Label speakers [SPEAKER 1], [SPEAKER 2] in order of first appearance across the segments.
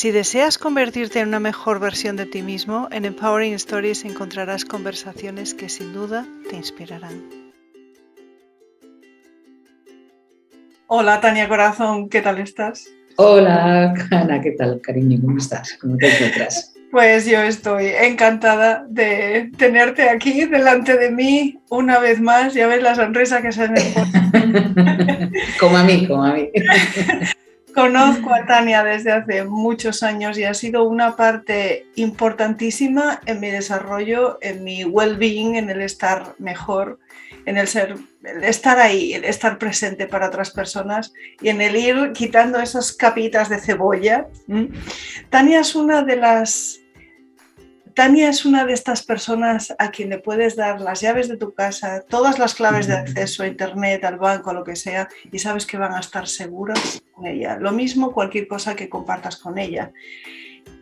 [SPEAKER 1] Si deseas convertirte en una mejor versión de ti mismo, en Empowering Stories encontrarás conversaciones que sin duda te inspirarán. Hola Tania Corazón, ¿qué tal estás?
[SPEAKER 2] Hola Ana, ¿qué tal, cariño? ¿Cómo estás? ¿Cómo te encuentras?
[SPEAKER 1] Pues yo estoy encantada de tenerte aquí delante de mí una vez más. Ya ves la sonrisa que se me pone.
[SPEAKER 2] Como a mí, como a mí.
[SPEAKER 1] Conozco a Tania desde hace muchos años y ha sido una parte importantísima en mi desarrollo, en mi well-being, en el estar mejor, en el estar ahí, el estar presente para otras personas y en el ir quitando esas capitas de cebolla. Tania es una de estas personas a quien le puedes dar las llaves de tu casa, todas las claves de acceso a internet, al banco, a lo que sea, y sabes que van a estar seguros con ella. Lo mismo cualquier cosa que compartas con ella.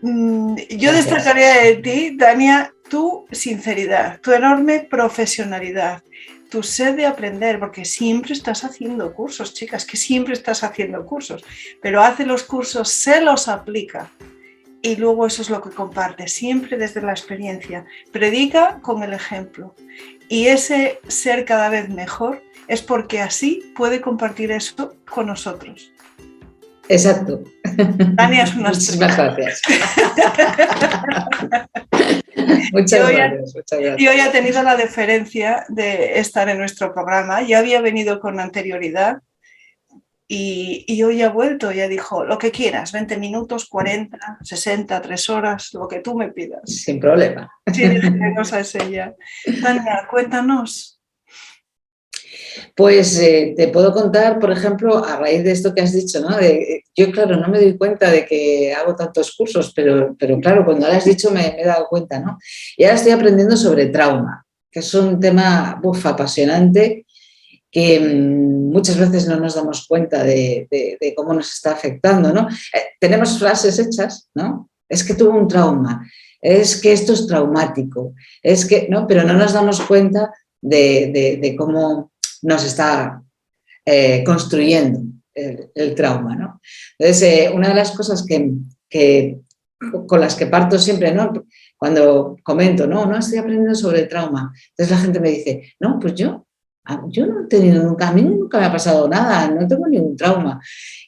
[SPEAKER 1] Yo destacaría de ti, Tania, tu sinceridad, tu enorme profesionalidad, tu sed de aprender, porque siempre estás haciendo cursos, chicas, que siempre estás haciendo cursos, pero hace los cursos, se los aplica. Y luego eso es lo que comparte, siempre desde la experiencia. Predica con el ejemplo. Y ese ser cada vez mejor es porque así puede compartir eso con nosotros.
[SPEAKER 2] Exacto.
[SPEAKER 1] Tania es una
[SPEAKER 2] Muchísimas gracias. Muchas gracias.
[SPEAKER 1] Y hoy ha tenido la deferencia de estar en nuestro programa. Ya había venido con anterioridad. Y hoy ha vuelto, ya dijo, lo que quieras, 20 minutos, 40, 60, 3 horas, lo que tú me pidas.
[SPEAKER 2] Sin problema.
[SPEAKER 1] Sí, cosa es ella. Tania, cuéntanos.
[SPEAKER 2] Pues te puedo contar, por ejemplo, a raíz de esto que has dicho, ¿no? Yo, claro, no me doy cuenta de que hago tantos cursos, pero claro, cuando lo has dicho me he dado cuenta, ¿no? Y ahora estoy aprendiendo sobre trauma, que es un tema apasionante, que muchas veces no nos damos cuenta de cómo nos está afectando, ¿no? Tenemos frases hechas, ¿no? Es que tuvo un trauma, es que esto es traumático, es que, ¿no? Pero no nos damos cuenta de cómo nos está construyendo el trauma, ¿no? Entonces, una de las cosas con las que parto siempre, ¿no? Cuando comento, no estoy aprendiendo sobre el trauma, entonces la gente me dice, no, pues yo no he tenido nunca, a mí nunca me ha pasado nada, no tengo ningún trauma.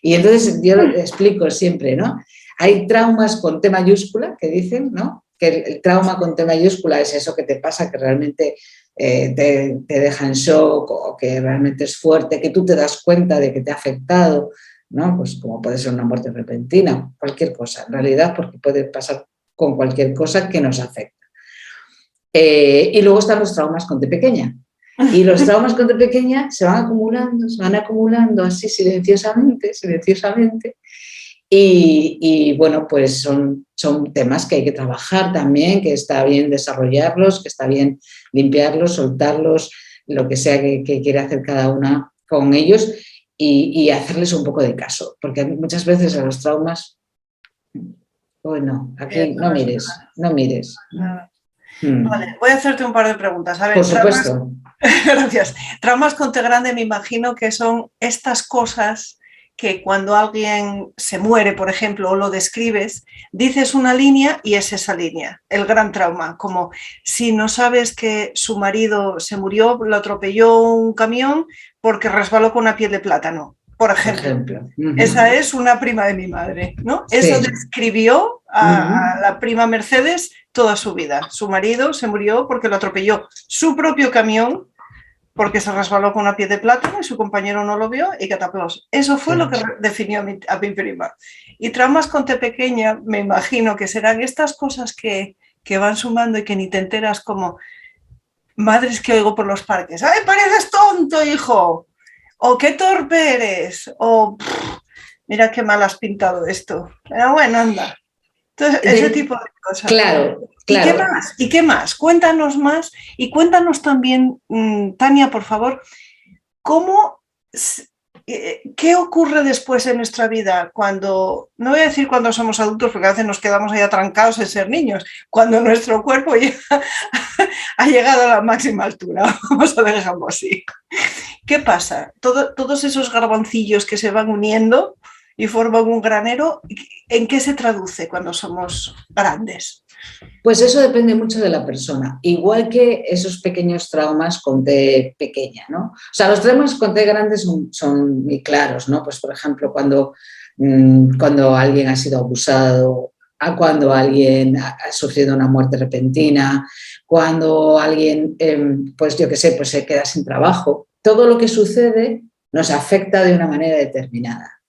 [SPEAKER 2] Y entonces yo explico siempre, ¿no? Hay traumas con T mayúscula, que dicen, ¿no? Que el trauma con T mayúscula es eso que te pasa, que realmente te deja en shock o que realmente es fuerte, que tú te das cuenta de que te ha afectado, ¿no? Pues como puede ser una muerte repentina, cualquier cosa, en realidad, porque puede pasar con cualquier cosa que nos afecta. Y luego están los traumas con T pequeña. Y los traumas con T pequeña se van acumulando así silenciosamente. Y bueno, pues son temas que hay que trabajar también, que está bien desarrollarlos, que está bien limpiarlos, soltarlos, lo que sea que quiera hacer cada una con ellos y hacerles un poco de caso. Porque muchas veces a los traumas, bueno, aquí no mires.
[SPEAKER 1] Vale, voy a hacerte un par de preguntas. A ver,
[SPEAKER 2] por supuesto.
[SPEAKER 1] Gracias. Traumas con T grande me imagino que son estas cosas que cuando alguien se muere, por ejemplo, o lo describes, dices una línea y es esa línea, el gran trauma, como si no sabes que su marido se murió, lo atropelló un camión porque resbaló con una piel de plátano, por ejemplo. Esa es una prima de mi madre, ¿no? Sí. Eso describió a la prima Mercedes toda su vida. Su marido se murió porque lo atropelló su propio camión, porque se resbaló con una piel de plátano y su compañero no lo vio y cataplos. Eso fue lo que definió a mi prima. Y traumas con T pequeña, me imagino que serán estas cosas que van sumando y que ni te enteras, como madres que oigo por los parques. ¡Ay, pareces tonto, hijo! O qué torpe eres. O mira qué mal has pintado esto. Pero bueno, anda. Entonces, ese tipo de cosas.
[SPEAKER 2] Claro.
[SPEAKER 1] ¿Y qué más? Cuéntanos más y cuéntanos también, Tania, por favor, ¿qué ocurre después en nuestra vida cuando, no voy a decir cuando somos adultos porque a veces nos quedamos ahí atrancados en ser niños, cuando nuestro cuerpo ya ha llegado a la máxima altura, vamos a dejarlo así. ¿Qué pasa? Todos esos garbancillos que se van uniendo y forman un granero. ¿En qué se traduce cuando somos grandes?
[SPEAKER 2] Pues eso depende mucho de la persona, igual que esos pequeños traumas con T pequeña, ¿no? O sea, los traumas con T grandes son muy claros, ¿no? Pues, por ejemplo, cuando alguien ha sido abusado, cuando alguien ha sufrido una muerte repentina, cuando alguien, pues yo qué sé, pues se queda sin trabajo. Todo lo que sucede nos afecta de una manera determinada.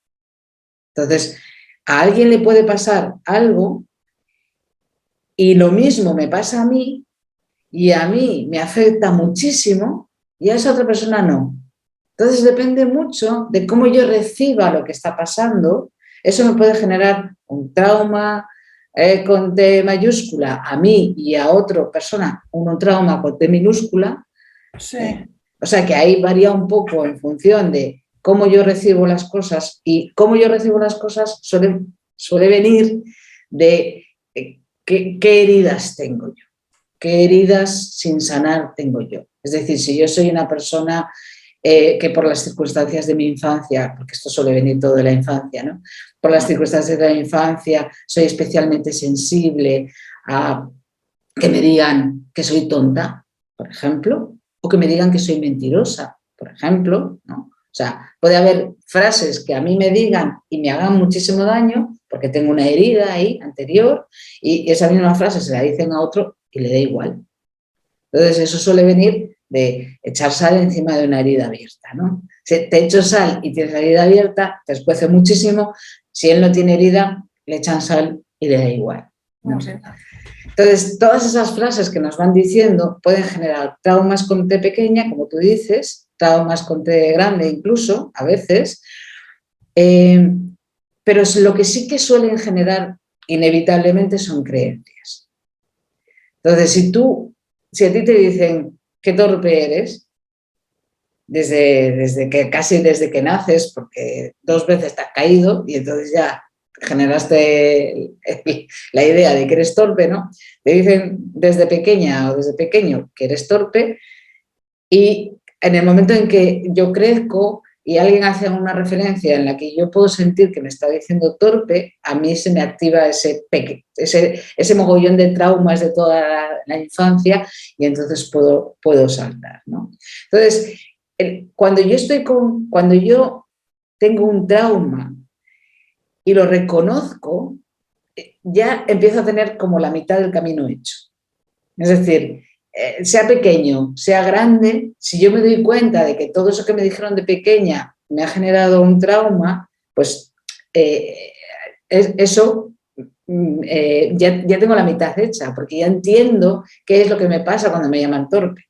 [SPEAKER 2] Entonces, a alguien le puede pasar algo y lo mismo me pasa a mí y a mí me afecta muchísimo y a esa otra persona no. Entonces depende mucho de cómo yo reciba lo que está pasando. Eso me puede generar un trauma con T mayúscula a mí y a otra persona, un trauma con T minúscula.
[SPEAKER 1] Sí.
[SPEAKER 2] O sea que ahí varía un poco en función de cómo yo recibo las cosas y cómo yo recibo las cosas suele venir de qué heridas tengo yo, qué heridas sin sanar tengo yo. Es decir, si yo soy una persona que por las circunstancias de mi infancia, porque esto suele venir todo de la infancia, ¿no? Por las circunstancias de la infancia soy especialmente sensible a que me digan que soy tonta, por ejemplo, o que me digan que soy mentirosa, por ejemplo, ¿no? O sea, puede haber frases que a mí me digan y me hagan muchísimo daño porque tengo una herida ahí anterior y esa misma frase se la dicen a otro y le da igual. Entonces eso suele venir de echar sal encima de una herida abierta, ¿no? Si te echo sal y tienes la herida abierta, te escuece muchísimo. Si él no tiene herida, le echan sal y le da igual, ¿no? Entonces, todas esas frases que nos van diciendo pueden generar traumas con T pequeña, como tú dices, traumas con T grande incluso, a veces, pero lo que sí que suelen generar inevitablemente son creencias. Entonces, si a ti te dicen qué torpe eres, casi desde que naces, porque 2 veces te has caído y entonces ya generaste la idea de que eres torpe, ¿no? Te dicen desde pequeña o desde pequeño que eres torpe y en el momento en que yo crezco y alguien hace una referencia en la que yo puedo sentir que me está diciendo torpe, a mí se me activa ese mogollón de traumas de toda la infancia y entonces puedo saltar, ¿no? Entonces, cuando yo tengo un trauma y lo reconozco, ya empiezo a tener como la mitad del camino hecho. Es decir, sea pequeño, sea grande, si yo me doy cuenta de que todo eso que me dijeron de pequeña me ha generado un trauma, pues eso ya tengo la mitad hecha, porque ya entiendo qué es lo que me pasa cuando me llaman torpe.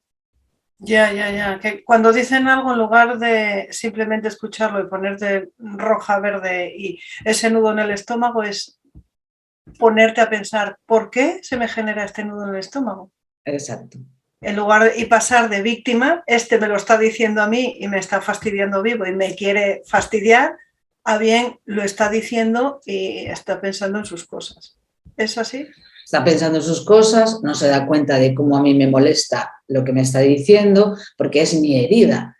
[SPEAKER 1] Ya. Que cuando dicen algo, en lugar de simplemente escucharlo y ponerte roja, verde y ese nudo en el estómago, es ponerte a pensar, ¿por qué se me genera este nudo en el estómago?
[SPEAKER 2] Exacto.
[SPEAKER 1] En lugar de pasar de víctima, me lo está diciendo a mí y me está fastidiando vivo y me quiere fastidiar, a bien lo está diciendo y está pensando en sus cosas. ¿Es así?
[SPEAKER 2] Está pensando en sus cosas, no se da cuenta de cómo a mí me molesta lo que me está diciendo, porque es mi herida.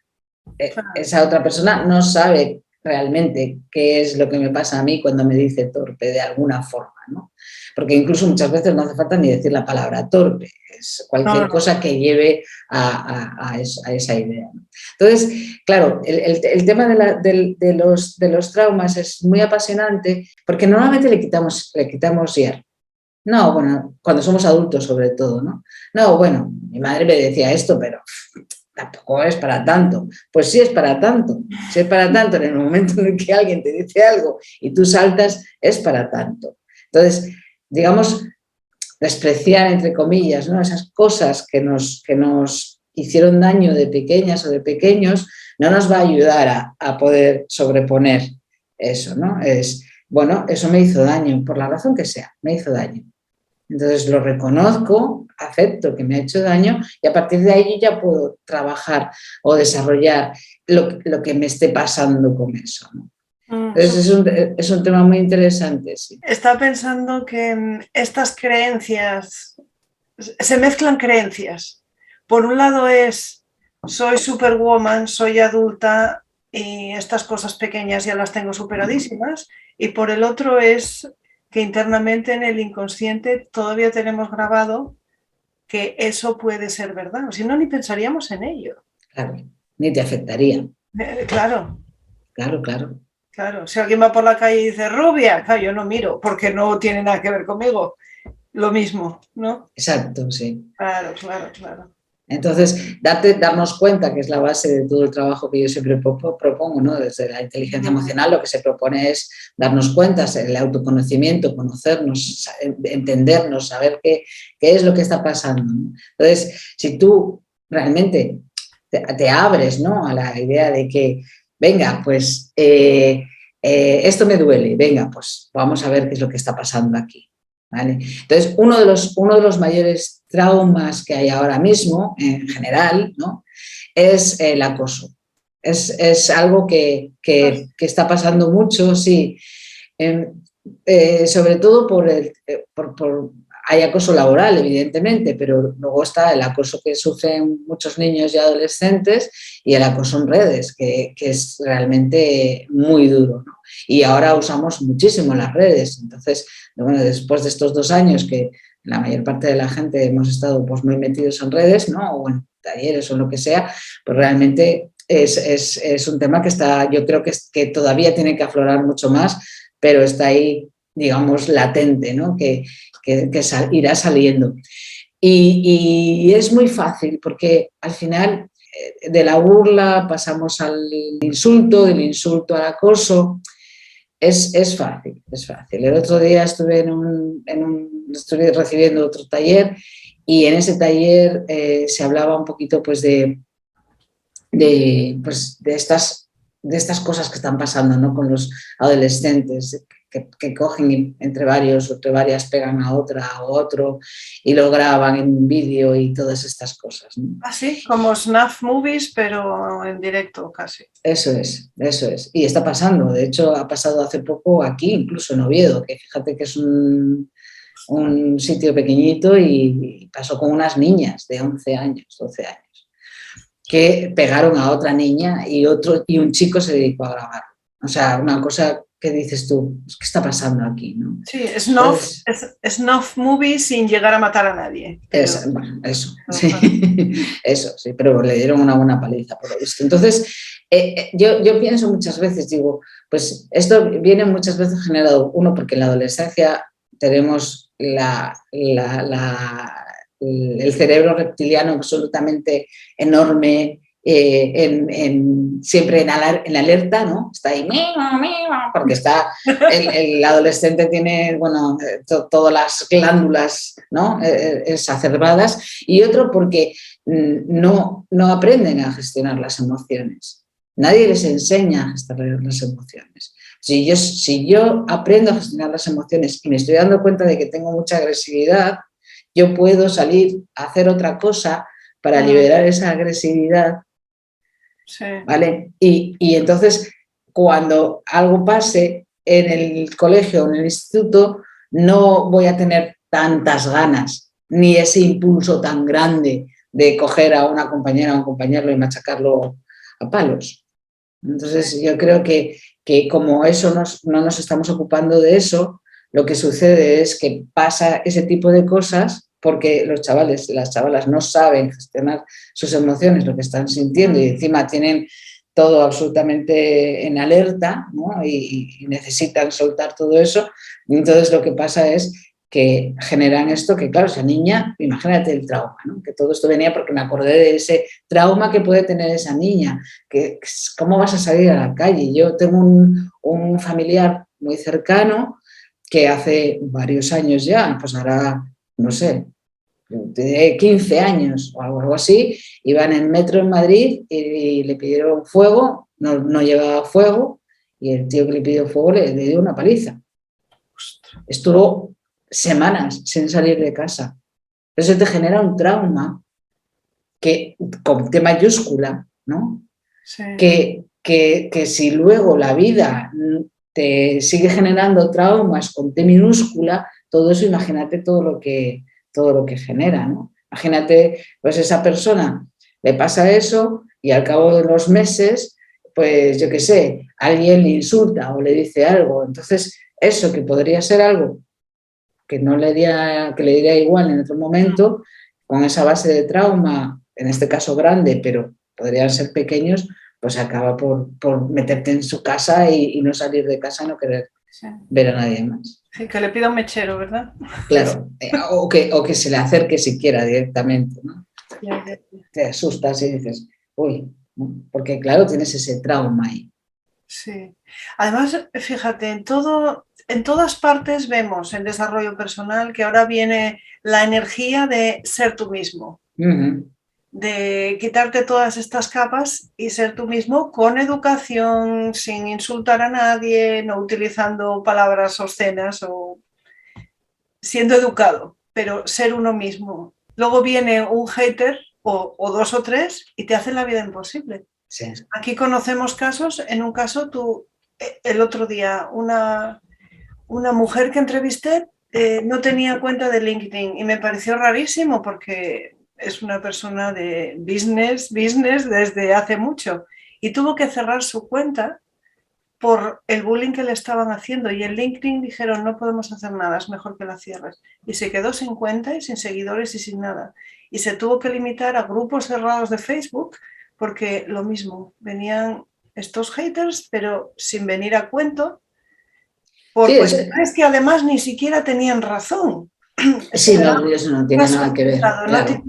[SPEAKER 2] Claro. Esa otra persona no sabe realmente qué es lo que me pasa a mí cuando me dice torpe de alguna forma, ¿no? Porque incluso muchas veces no hace falta ni decir la palabra torpe, es cualquier cosa que lleve a esa idea, ¿no? Entonces, claro, el tema de los traumas es muy apasionante porque normalmente le quitamos hierro. No, bueno, cuando somos adultos sobre todo, ¿no? No, bueno, mi madre me decía esto, pero tampoco es para tanto. Pues sí es para tanto. Si es para tanto, en el momento en que alguien te dice algo y tú saltas, es para tanto. Entonces, digamos, despreciar, entre comillas, ¿no? Esas cosas que nos hicieron daño de pequeñas o de pequeños, no nos va a ayudar a poder sobreponer eso, ¿no? Bueno, eso me hizo daño, por la razón que sea, me hizo daño. Entonces lo reconozco, acepto que me ha hecho daño y a partir de ahí ya puedo trabajar o desarrollar lo que me esté pasando con eso, ¿no? Entonces es un tema muy interesante. Sí.
[SPEAKER 1] Está pensando que estas creencias, se mezclan creencias. Por un lado es, soy superwoman, soy adulta, y estas cosas pequeñas ya las tengo superadísimas, y por el otro es que internamente en el inconsciente todavía tenemos grabado que eso puede ser verdad, o si no, ni pensaríamos en ello.
[SPEAKER 2] Claro, ni te afectaría.
[SPEAKER 1] Claro.
[SPEAKER 2] Claro, claro.
[SPEAKER 1] Claro, si alguien va por la calle y dice rubia, claro, yo no miro porque no tiene nada que ver conmigo. Lo mismo, ¿no?
[SPEAKER 2] Exacto, sí.
[SPEAKER 1] Claro, claro, claro.
[SPEAKER 2] Entonces, darnos cuenta, que es la base de todo el trabajo que yo siempre propongo, ¿no? Desde la inteligencia emocional, lo que se propone es darnos cuenta, el autoconocimiento, conocernos, entendernos, saber qué es lo que está pasando, ¿no? Entonces, si tú realmente te abres, ¿no?, a la idea de que, venga, pues esto me duele, venga, pues vamos a ver qué es lo que está pasando aquí. ¿Vale? Entonces, uno de los mayores traumas que hay ahora mismo, en general, ¿no?, es el acoso. Es algo que está pasando mucho, sí, sobre todo hay acoso laboral, evidentemente, pero luego está el acoso que sufren muchos niños y adolescentes y el acoso en redes, que es realmente muy duro, ¿no? Y ahora usamos muchísimo las redes. Entonces, bueno, después de estos 2 años que la mayor parte de la gente hemos estado pues muy metidos en redes, ¿no?, o en talleres o lo que sea, pues realmente es un tema que está, yo creo que todavía tiene que aflorar mucho más, pero está ahí, digamos, latente, ¿no?, que irá saliendo. Y es muy fácil porque al final de la burla pasamos al insulto, del insulto al acoso. Es fácil, es fácil. El otro día estuve estuve recibiendo otro taller y en ese taller se hablaba un poquito pues de estas cosas que están pasando, ¿no?, con los adolescentes, que cogen entre varias pegan a otra o otro y lo graban en un vídeo y todas estas cosas, ¿no?
[SPEAKER 1] Así como snuff movies, pero en directo casi.
[SPEAKER 2] Eso es, eso es. Y está pasando. De hecho, ha pasado hace poco aquí, incluso en Oviedo, que fíjate que es un sitio pequeñito, y pasó con unas niñas de 11 años, 12 años, que pegaron a otra niña y un chico se dedicó a grabar. O sea, una cosa que dices tú, ¿qué está pasando aquí?, ¿no?
[SPEAKER 1] Sí, snuff movie sin llegar a matar a nadie. Pero...
[SPEAKER 2] Bueno, eso, sí, eso, sí, pero le dieron una buena paliza, por lo visto. Entonces, yo pienso muchas veces, digo, pues esto viene muchas veces generado, uno, porque en la adolescencia tenemos el cerebro reptiliano absolutamente enorme, siempre en alerta, ¿no? Está ahí, porque el adolescente tiene, bueno, todas las glándulas, ¿no?, exacerbadas, y otro porque no aprenden a gestionar las emociones. Nadie les enseña a gestionar las emociones. Si yo aprendo a gestionar las emociones y me estoy dando cuenta de que tengo mucha agresividad, yo puedo salir a hacer otra cosa para liberar esa agresividad. Sí. ¿Vale? Y entonces, cuando algo pase en el colegio o en el instituto, no voy a tener tantas ganas, ni ese impulso tan grande de coger a una compañera o un compañero y machacarlo a palos. Entonces, yo creo que como eso no nos estamos ocupando de eso, lo que sucede es que pasa ese tipo de cosas porque los chavales y las chavalas no saben gestionar sus emociones, lo que están sintiendo, y encima tienen todo absolutamente en alerta, ¿no?, y necesitan soltar todo eso. Y entonces lo que pasa es que generan esto, que claro, esa niña, imagínate el trauma, ¿no?, que todo esto venía porque me acordé de ese trauma que puede tener esa niña, que ¿cómo vas a salir a la calle? Yo tengo un familiar muy cercano que hace varios años ya, pues ahora, no sé, de 15 años o algo así, iba en el metro en Madrid y le pidieron fuego, no llevaba fuego, y el tío que le pidió fuego le dio una paliza. Estuvo semanas sin salir de casa. Eso te genera un trauma con T mayúscula, ¿no? Sí. Que si luego la vida te sigue generando traumas con T minúscula, todo eso, imagínate todo lo que genera, ¿no? Imagínate, pues esa persona le pasa eso y al cabo de los meses pues yo qué sé, alguien le insulta o le dice algo, entonces eso que podría ser algo que no le diera, que le diría igual en otro momento, con esa base de trauma, en este caso grande, pero podrían ser pequeños, pues acaba por meterte en su casa y no salir de casa, no querer ver a nadie más.
[SPEAKER 1] Sí, que le pida un mechero, ¿verdad?
[SPEAKER 2] Claro, o que se le acerque siquiera directamente, ¿no? Te asustas y dices, uy, ¿no? Porque claro, tienes ese trauma ahí.
[SPEAKER 1] Sí. Además, fíjate, en todas partes vemos en desarrollo personal que ahora viene la energía de ser tú mismo, de quitarte todas estas capas y ser tú mismo con educación, sin insultar a nadie, no utilizando palabras obscenas o siendo educado, pero ser uno mismo. Luego viene un hater o dos o tres y te hacen la vida imposible.
[SPEAKER 2] Sí.
[SPEAKER 1] Aquí conocemos casos, en un caso tú, el otro día, una mujer que entrevisté no tenía cuenta de LinkedIn y me pareció rarísimo porque es una persona de business desde hace mucho y tuvo que cerrar su cuenta por el bullying que le estaban haciendo y en LinkedIn dijeron no podemos hacer nada, es mejor que la cierres. Y se quedó sin cuenta y sin seguidores y sin nada. Y se tuvo que limitar a grupos cerrados de Facebook porque lo mismo, venían estos haters pero sin venir a cuento por
[SPEAKER 2] Sí,
[SPEAKER 1] cuestiones que además ni siquiera tenían razón.
[SPEAKER 2] sí, no, eso no tiene nada que ver, claro.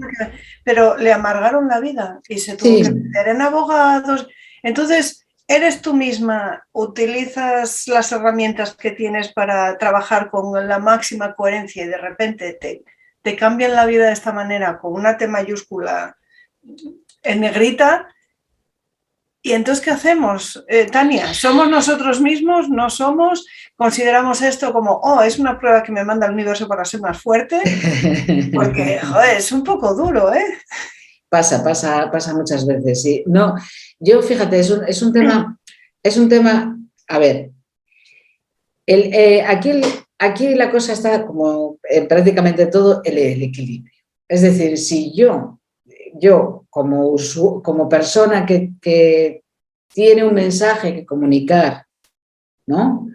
[SPEAKER 1] Pero le amargaron la vida y se tuvo que
[SPEAKER 2] Sí,
[SPEAKER 1] meter en abogados. Entonces, eres tú misma, utilizas las herramientas que tienes para trabajar con la máxima coherencia y de repente te cambian la vida de esta manera, con una T mayúscula en negrita. ¿Y entonces qué hacemos, Tania? ¿Somos nosotros mismos? ¿No somos? ¿Consideramos esto como, oh, es una prueba que me manda el universo para ser más fuerte? Porque, joder, es un poco duro, ¿eh?
[SPEAKER 2] Pasa muchas veces, sí. No, yo fíjate, es un tema, a ver, aquí la cosa está como prácticamente todo el equilibrio. Es decir, si yo como persona que tiene un mensaje que comunicar, ¿no?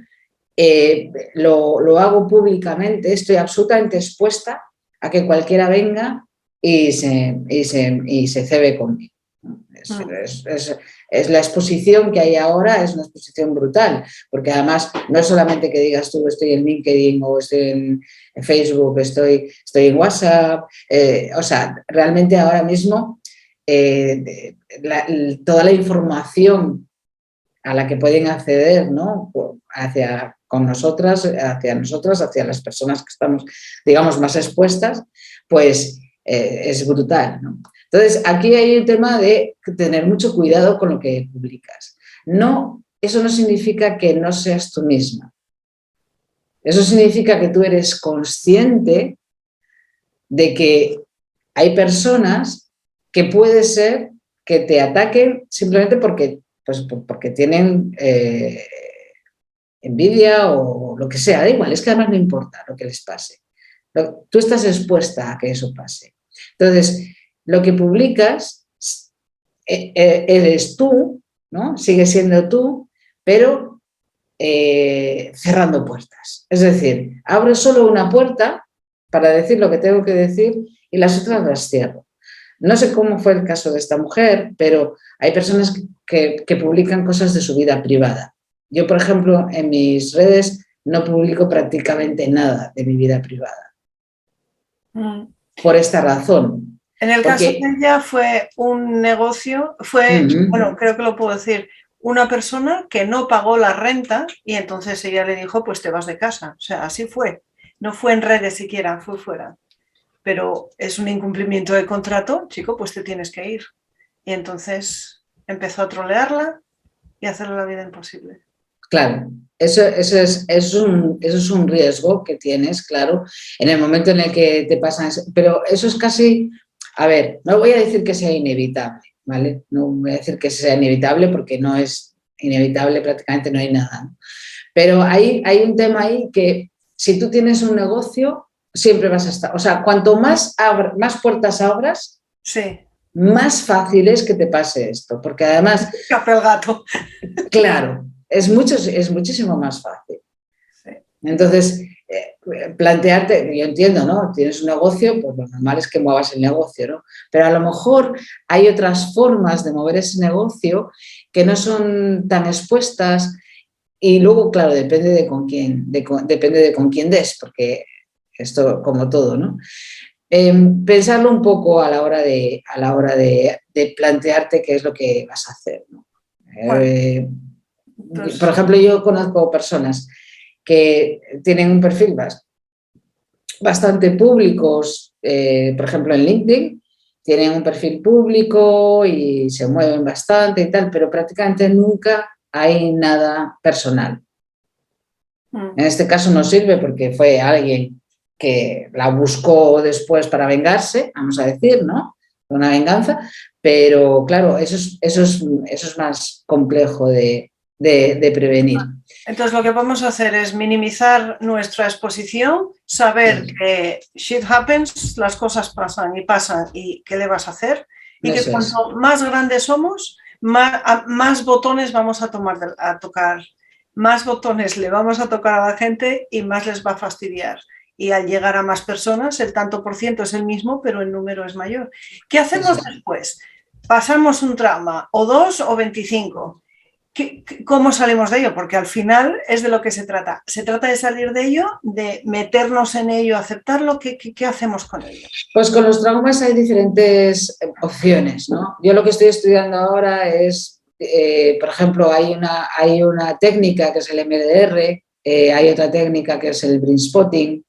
[SPEAKER 2] Lo hago públicamente, estoy absolutamente expuesta a que cualquiera venga y se cebe conmigo. Es la exposición que hay ahora, es una exposición brutal, porque además no es solamente que digas tú estoy en LinkedIn o estoy en Facebook, estoy en WhatsApp, o sea, realmente ahora mismo toda la información a la que pueden acceder, ¿no? hacia nosotras, hacia las personas que estamos, digamos, más expuestas, pues es brutal, ¿no? Entonces, aquí hay un tema de tener mucho cuidado con lo que publicas. No, eso no significa que no seas tú misma. Eso significa que tú eres consciente de que hay personas que puede ser que te ataquen simplemente porque tienen envidia o lo que sea, da igual, es que además no importa lo que les pase. Tú estás expuesta a que eso pase. Entonces, lo que publicas eres tú, ¿no? Sigue siendo tú, pero cerrando puertas. Es decir, abro solo una puerta para decir lo que tengo que decir y las otras las cierro. No sé cómo fue el caso de esta mujer, pero hay personas que publican cosas de su vida privada. Yo, por ejemplo, en mis redes no publico prácticamente nada de mi vida privada. Por esta razón.
[SPEAKER 1] En el caso de ella fue un negocio, bueno, creo que lo puedo decir, una persona que no pagó la renta y entonces ella le dijo, pues te vas de casa. O sea, así fue. No fue en redes siquiera, fue fuera. Pero es un incumplimiento de contrato, chico, pues te tienes que ir. Y entonces empezó a trolearla y a hacerle la vida imposible.
[SPEAKER 2] Claro, eso es un riesgo que tienes, claro, en el momento en el que te pasan, pero eso es casi, a ver, no voy a decir que sea inevitable, ¿vale? No voy a decir que sea inevitable porque no es inevitable, prácticamente no hay nada, ¿no? Pero hay un tema ahí que si tú tienes un negocio, siempre vas a estar, o sea, cuanto más puertas abras,
[SPEAKER 1] sí,
[SPEAKER 2] más fácil es que te pase esto, porque además,
[SPEAKER 1] Escape el gato.
[SPEAKER 2] claro, es muchísimo más fácil.
[SPEAKER 1] Sí.
[SPEAKER 2] Entonces, plantearte, yo entiendo, ¿no? Tienes un negocio, pues lo normal es que muevas el negocio, ¿no? Pero a lo mejor hay otras formas de mover ese negocio que no son tan expuestas y luego, claro, depende de con quién, depende de con quién des, porque esto como todo, ¿no? Pensarlo un poco a la hora de plantearte qué es lo que vas a hacer, ¿no?
[SPEAKER 1] Bueno,
[SPEAKER 2] Por
[SPEAKER 1] pues,
[SPEAKER 2] ejemplo, yo conozco personas que tienen un perfil bastante públicos, por ejemplo en LinkedIn, tienen un perfil público y se mueven bastante y tal, pero prácticamente nunca hay nada personal. En este caso no sirve porque fue alguien que la buscó después para vengarse, vamos a decir, ¿no? Una venganza, pero claro, eso es más complejo de prevenir.
[SPEAKER 1] entonces lo que vamos a hacer es minimizar nuestra exposición, saber que shit happens, las cosas pasan y qué le vas a hacer, y que
[SPEAKER 2] Eso es.
[SPEAKER 1] cuanto más grandes somos, más botones vamos a tocar, más botones le vamos a tocar a la gente y más les va a fastidiar. Y al llegar a más personas, el tanto por ciento es el mismo, pero el número es mayor. ¿Qué
[SPEAKER 2] Eso
[SPEAKER 1] hacemos
[SPEAKER 2] es.
[SPEAKER 1] después? Pasamos un trauma, o 2 o 25. ¿Cómo salimos de ello? Porque al final es de lo que se trata. Se trata de salir de ello, de meternos en ello, aceptarlo. ¿Qué hacemos con ello?
[SPEAKER 2] Pues con los traumas hay diferentes opciones, ¿no? Yo lo que estoy estudiando ahora es, por ejemplo, hay una técnica que es el MDR, hay otra técnica que es el brain spotting.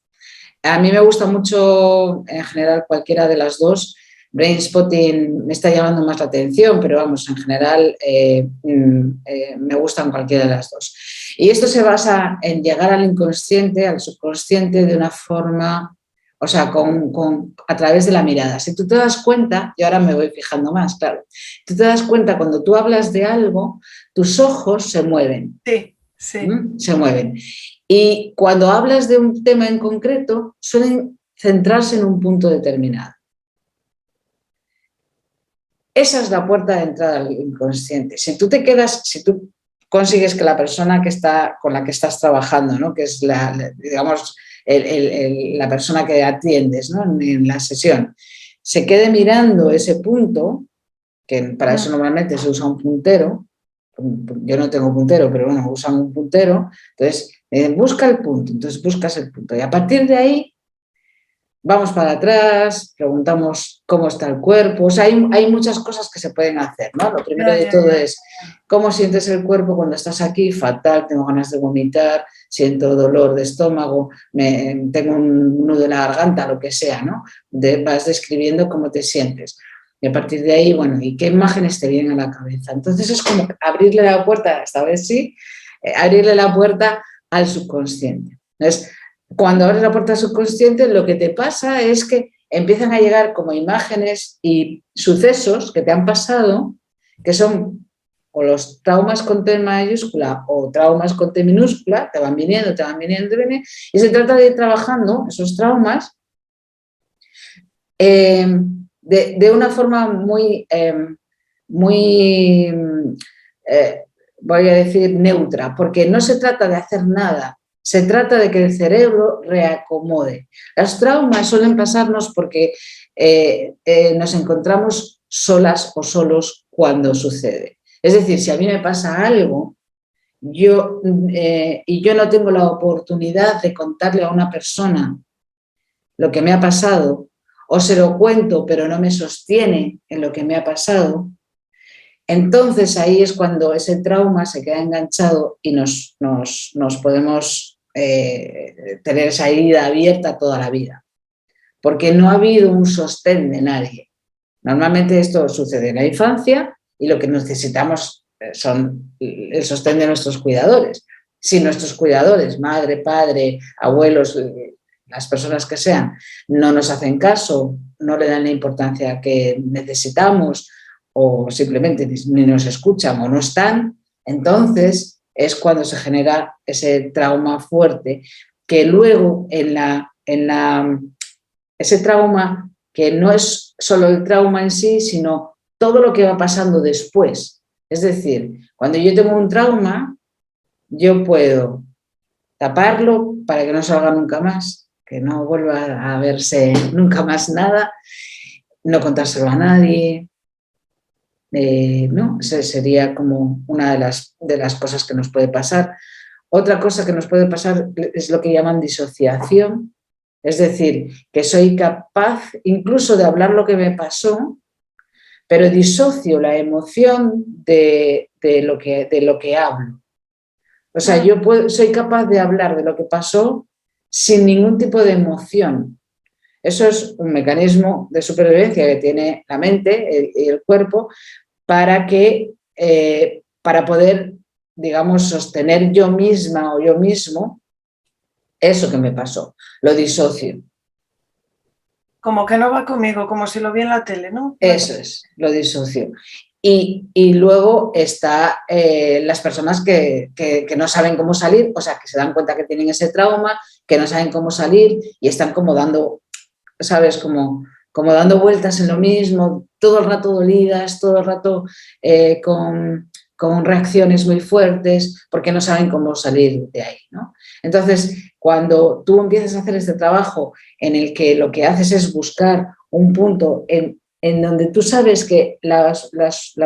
[SPEAKER 2] A mí me gusta mucho, en general, cualquiera de las dos. Brain spotting me está llamando más la atención, pero vamos, en general me gustan cualquiera de las dos. Y esto se basa en llegar al inconsciente, al subconsciente, de una forma, o sea, a través de la mirada. Si tú te das cuenta, y ahora me voy fijando más, claro, tú te das cuenta cuando tú hablas de algo, tus ojos se mueven.
[SPEAKER 1] Sí, sí.
[SPEAKER 2] Se mueven. Y cuando hablas de un tema en concreto, suelen centrarse en un punto determinado. Esa es la puerta de entrada al inconsciente. Si tú si tú consigues que la persona con la que estás trabajando, ¿no? Que es digamos, la persona que atiendes, ¿no? en la sesión, se quede mirando ese punto, que para eso normalmente se usa un puntero. Yo no tengo puntero, pero bueno, usan un puntero. Entonces, busca el punto, entonces buscas el punto. Y a partir de ahí, vamos para atrás, preguntamos cómo está el cuerpo. O sea, hay muchas cosas que se pueden hacer, ¿no? Lo primero de todo es, ¿cómo sientes el cuerpo cuando estás aquí? Fatal, tengo ganas de vomitar, siento dolor de estómago, tengo un nudo en la garganta, lo que sea, ¿no? Vas describiendo cómo te sientes. Y a partir de ahí, bueno, ¿y qué imágenes te vienen a la cabeza? Entonces es como abrirle la puerta, esta vez sí, abrirle la puerta al subconsciente. Entonces, cuando abres la puerta al subconsciente, lo que te pasa es que empiezan a llegar como imágenes y sucesos que te han pasado, que son o los traumas con T mayúscula o traumas con T minúscula, te van viniendo, y se trata de ir trabajando esos traumas de una forma muy voy a decir, neutra, porque no se trata de hacer nada, se trata de que el cerebro reacomode. Los traumas suelen pasarnos porque nos encontramos solas o solos cuando sucede. Es decir, si a mí me pasa algo y yo no tengo la oportunidad de contarle a una persona lo que me ha pasado, o se lo cuento pero no me sostiene en lo que me ha pasado, entonces ahí es cuando ese trauma se queda enganchado y nos podemos tener esa herida abierta toda la vida, porque no ha habido un sostén de nadie. Normalmente esto sucede en la infancia y lo que necesitamos son el sostén de nuestros cuidadores. Si nuestros cuidadores, madre, padre, abuelos, las personas que sean, no nos hacen caso, no le dan la importancia que necesitamos o simplemente ni nos escuchan o no están, entonces es cuando se genera ese trauma fuerte que luego ese trauma que no es solo el trauma en sí, sino todo lo que va pasando después. Es decir, cuando yo tengo un trauma, yo puedo taparlo para que no salga nunca más, que no vuelva a verse nunca más nada, no contárselo a nadie, ¿no? Esa sería como una de las cosas que nos puede pasar. Otra cosa que nos puede pasar es lo que llaman disociación, es decir, que soy capaz incluso de hablar lo que me pasó, pero disocio la emoción de lo que hablo. O sea, yo soy capaz de hablar de lo que pasó sin ningún tipo de emoción. Eso es un mecanismo de supervivencia que tiene la mente y el cuerpo para poder, digamos, sostener yo misma o yo mismo eso que me pasó. Lo disocio.
[SPEAKER 1] Como que no va conmigo, como si lo vi en la tele, ¿no?
[SPEAKER 2] Eso es, lo disocio. Y luego está las personas que no saben cómo salir, o sea, que se dan cuenta que tienen ese trauma, que no saben cómo salir y están como dando, ¿sabes? Como dando vueltas en lo mismo, todo el rato dolidas, todo el rato con reacciones muy fuertes, porque no saben cómo salir de ahí, ¿no? Entonces, cuando tú empiezas a hacer este trabajo en el que lo que haces es buscar un punto en donde tú sabes que la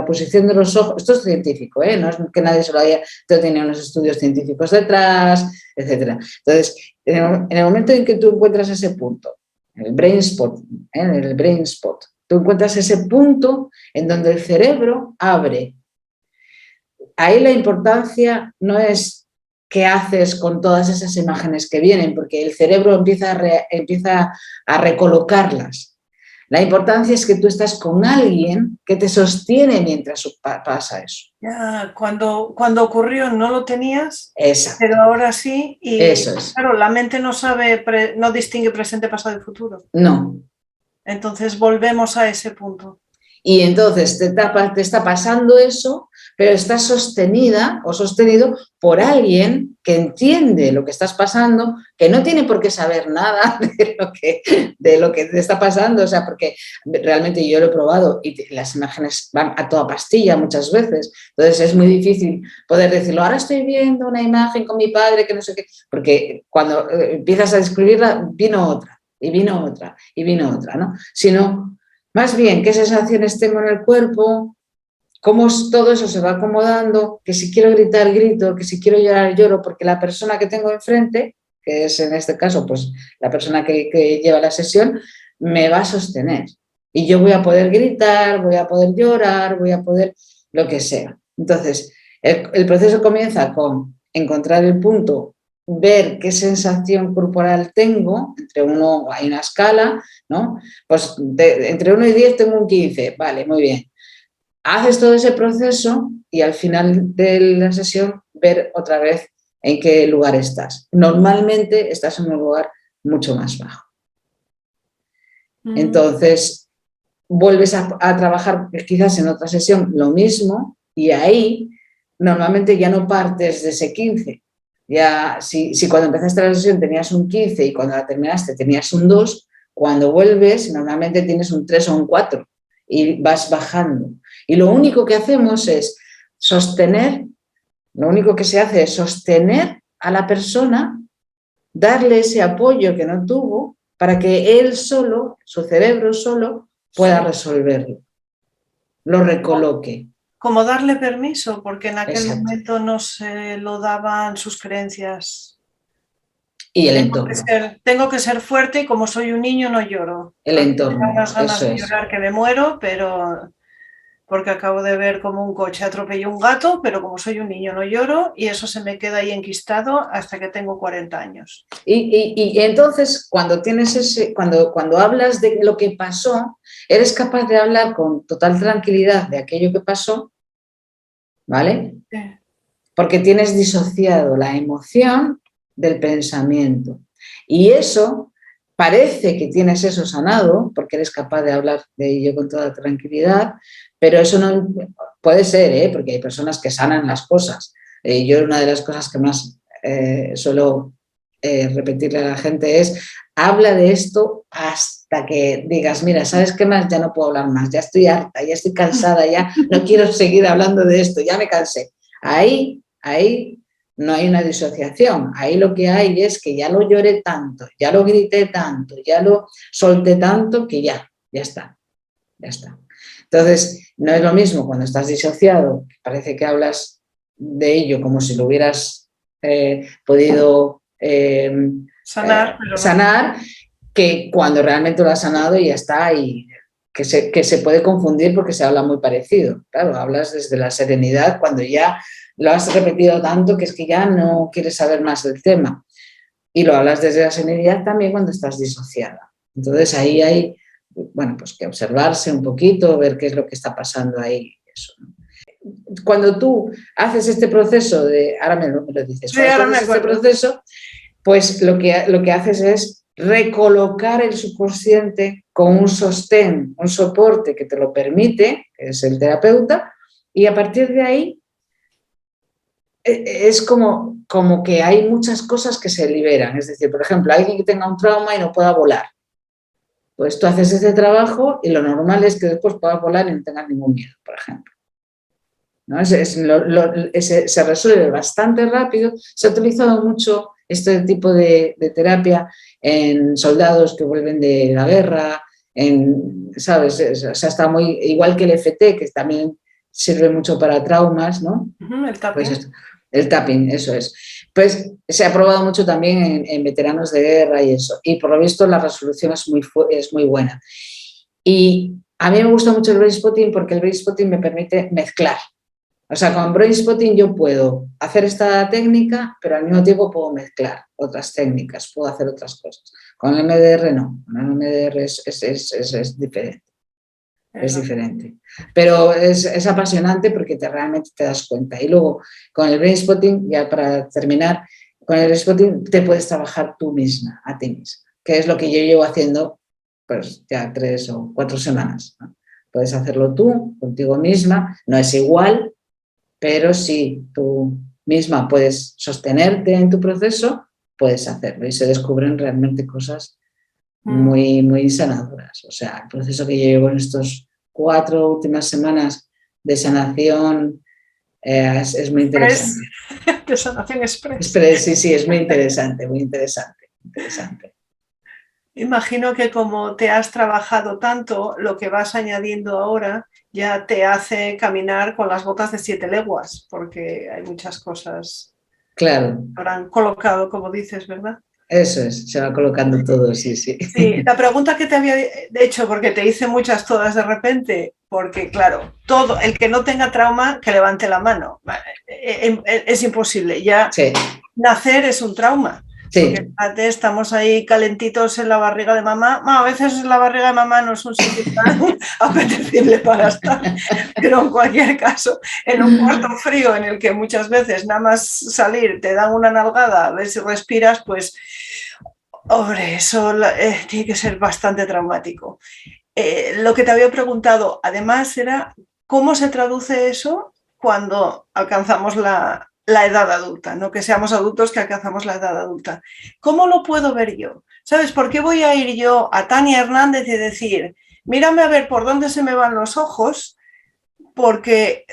[SPEAKER 2] posición de los ojos, esto es científico, no es que nadie se lo haya, todo tiene unos estudios científicos detrás, etc. Entonces, en el momento en que tú encuentras ese punto, el brain spot, tú encuentras ese punto en donde el cerebro abre. Ahí la importancia no es qué haces con todas esas imágenes que vienen, porque el cerebro empieza a recolocarlas. La importancia es que tú estás con alguien que te sostiene mientras pasa eso.
[SPEAKER 1] Ya, cuando ocurrió no lo tenías,
[SPEAKER 2] exacto,
[SPEAKER 1] pero ahora sí. Y
[SPEAKER 2] eso es.
[SPEAKER 1] claro, la mente no sabe, no distingue presente, pasado y futuro.
[SPEAKER 2] No.
[SPEAKER 1] Entonces volvemos a ese punto.
[SPEAKER 2] Y entonces te está pasando eso, pero estás sostenida o sostenido por alguien que entiende lo que estás pasando, que no tiene por qué saber nada de lo que te está pasando, o sea, porque realmente yo lo he probado y las imágenes van a toda pastilla muchas veces, entonces es muy difícil poder decirlo, ahora estoy viendo una imagen con mi padre que no sé qué, porque cuando empiezas a describirla, vino otra, y vino otra, y vino otra, ¿no? Sino más bien, qué sensaciones tengo en el cuerpo, cómo todo eso se va acomodando, que si quiero gritar, grito, que si quiero llorar, lloro, porque la persona que tengo enfrente, que es en este caso pues la persona que lleva la sesión, me va a sostener. Y yo voy a poder gritar, voy a poder llorar, voy a poder lo que sea. Entonces, el proceso comienza con encontrar el punto, ver qué sensación corporal tengo, hay una escala, ¿no? Pues entre 1 y 10 tengo un 15, vale, muy bien. Haces todo ese proceso y al final de la sesión ver otra vez en qué lugar estás. Normalmente estás en un lugar mucho más bajo. Entonces, vuelves a trabajar quizás en otra sesión lo mismo y ahí normalmente ya no partes de ese 15. Ya, si cuando empezaste la sesión tenías un 15 y cuando la terminaste tenías un 2, cuando vuelves normalmente tienes un 3 o un 4 y vas bajando. Y lo único que hacemos es sostener, lo único que se hace es sostener a la persona, darle ese apoyo que no tuvo para que él solo, su cerebro solo, pueda resolverlo, lo recoloque.
[SPEAKER 1] Como darle permiso, porque en aquel
[SPEAKER 2] Exacto.
[SPEAKER 1] momento no se lo daban sus creencias.
[SPEAKER 2] Y el entorno.
[SPEAKER 1] Tengo que ser fuerte y como soy un niño no lloro.
[SPEAKER 2] El entorno,
[SPEAKER 1] tengo unas ganas
[SPEAKER 2] eso
[SPEAKER 1] de llorar que me muero, pero porque acabo de ver como un coche atropelló un gato, pero como soy un niño no lloro y eso se me queda ahí enquistado hasta que tengo 40 años.
[SPEAKER 2] Y entonces cuando hablas de lo que pasó, eres capaz de hablar con total tranquilidad de aquello que pasó, ¿vale?
[SPEAKER 1] Sí.
[SPEAKER 2] Porque tienes disociado la emoción del pensamiento. Y eso parece que tienes eso sanado, porque eres capaz de hablar de ello con toda tranquilidad, pero eso no puede ser, porque hay personas que sanan las cosas. Yo una de las cosas que más suelo repetirle a la gente es, habla de esto hasta que digas, mira, ¿sabes qué más? Ya no puedo hablar más, ya estoy harta, ya estoy cansada, ya no quiero seguir hablando de esto, ya me cansé. Ahí no hay una disociación, ahí lo que hay es que ya lo lloré tanto, ya lo grité tanto, ya lo solté tanto que ya está. Entonces, no es lo mismo cuando estás disociado, parece que hablas de ello como si lo hubieras podido
[SPEAKER 1] sanar, pero no.
[SPEAKER 2] sanar, que cuando realmente lo has sanado y ya está, y que se puede confundir porque se habla muy parecido. Claro, hablas desde la serenidad cuando ya lo has repetido tanto que es que ya no quieres saber más del tema. Y lo hablas desde la serenidad también cuando estás disociada. Entonces ahí hay, bueno, pues que observarse un poquito, ver qué es lo que está pasando ahí. Eso, ¿no? Cuando tú haces este proceso de, ahora me lo dices,
[SPEAKER 1] Sí, ahora me acuerdo.
[SPEAKER 2] este proceso, pues lo que haces es recolocar el subconsciente con un sostén, un soporte que te lo permite, que es el terapeuta, y a partir de ahí es como que hay muchas cosas que se liberan. Es decir, por ejemplo, alguien que tenga un trauma y no pueda volar, pues tú haces ese trabajo y lo normal es que después pueda volar y no tengas ningún miedo, por ejemplo, ¿no? Se resuelve bastante rápido. Se ha utilizado mucho este tipo de terapia en soldados que vuelven de la guerra, ¿sabes? O sea, está muy, igual que el EFT, que también sirve mucho para traumas, ¿no?
[SPEAKER 1] El tapping.
[SPEAKER 2] Pues el tapping, eso es. Pues se ha probado mucho también en veteranos de guerra y eso. Y por lo visto la resolución es muy buena. Y a mí me gusta mucho el brain spotting porque el brain spotting me permite mezclar. O sea, con brain spotting yo puedo hacer esta técnica, pero al mismo tiempo puedo mezclar otras técnicas, puedo hacer otras cosas. Con el MDR no, con el MDR es diferente. Es diferente. Pero es apasionante porque realmente te das cuenta. Y luego, con el brain spotting, ya para terminar, con el brain spotting te puedes trabajar tú misma, a ti misma, que es lo que yo llevo haciendo pues ya 3 o 4 semanas, ¿no? Puedes hacerlo tú, contigo misma, no es igual, pero si tú misma puedes sostenerte en tu proceso, puedes hacerlo y se descubren realmente cosas muy, muy sanadoras. O sea, el proceso que yo llevo en estos 4 últimas semanas de sanación es muy interesante.
[SPEAKER 1] De sanación express.
[SPEAKER 2] Sí, es muy interesante, muy interesante.
[SPEAKER 1] Imagino que como te has trabajado tanto, lo que vas añadiendo ahora ya te hace caminar con las botas de 7 leguas, porque hay muchas cosas
[SPEAKER 2] claro.
[SPEAKER 1] que habrán colocado, como dices, ¿verdad?
[SPEAKER 2] Eso es, se va colocando todo, sí.
[SPEAKER 1] Sí, la pregunta que te había hecho, porque te hice muchas todas de repente, porque claro, todo el que no tenga trauma, que levante la mano. Es imposible, ya sí. Nacer es un trauma.
[SPEAKER 2] Sí.
[SPEAKER 1] Porque estamos ahí calentitos en la barriga de mamá. Bueno, a veces la barriga de mamá no es un sitio tan apetecible para estar, pero en cualquier caso, en un cuarto frío en el que muchas veces nada más salir te dan una nalgada, a ver si respiras, pues, hombre, eso tiene que ser bastante traumático. Lo que te había preguntado, además, era cómo se traduce eso cuando alcanzamos la edad adulta, no que seamos adultos que alcanzamos la edad adulta. ¿Cómo lo puedo ver yo? ¿Sabes? ¿Por qué voy a ir yo a Tania Hernández y decir, mírame a ver por dónde se me van los ojos, porque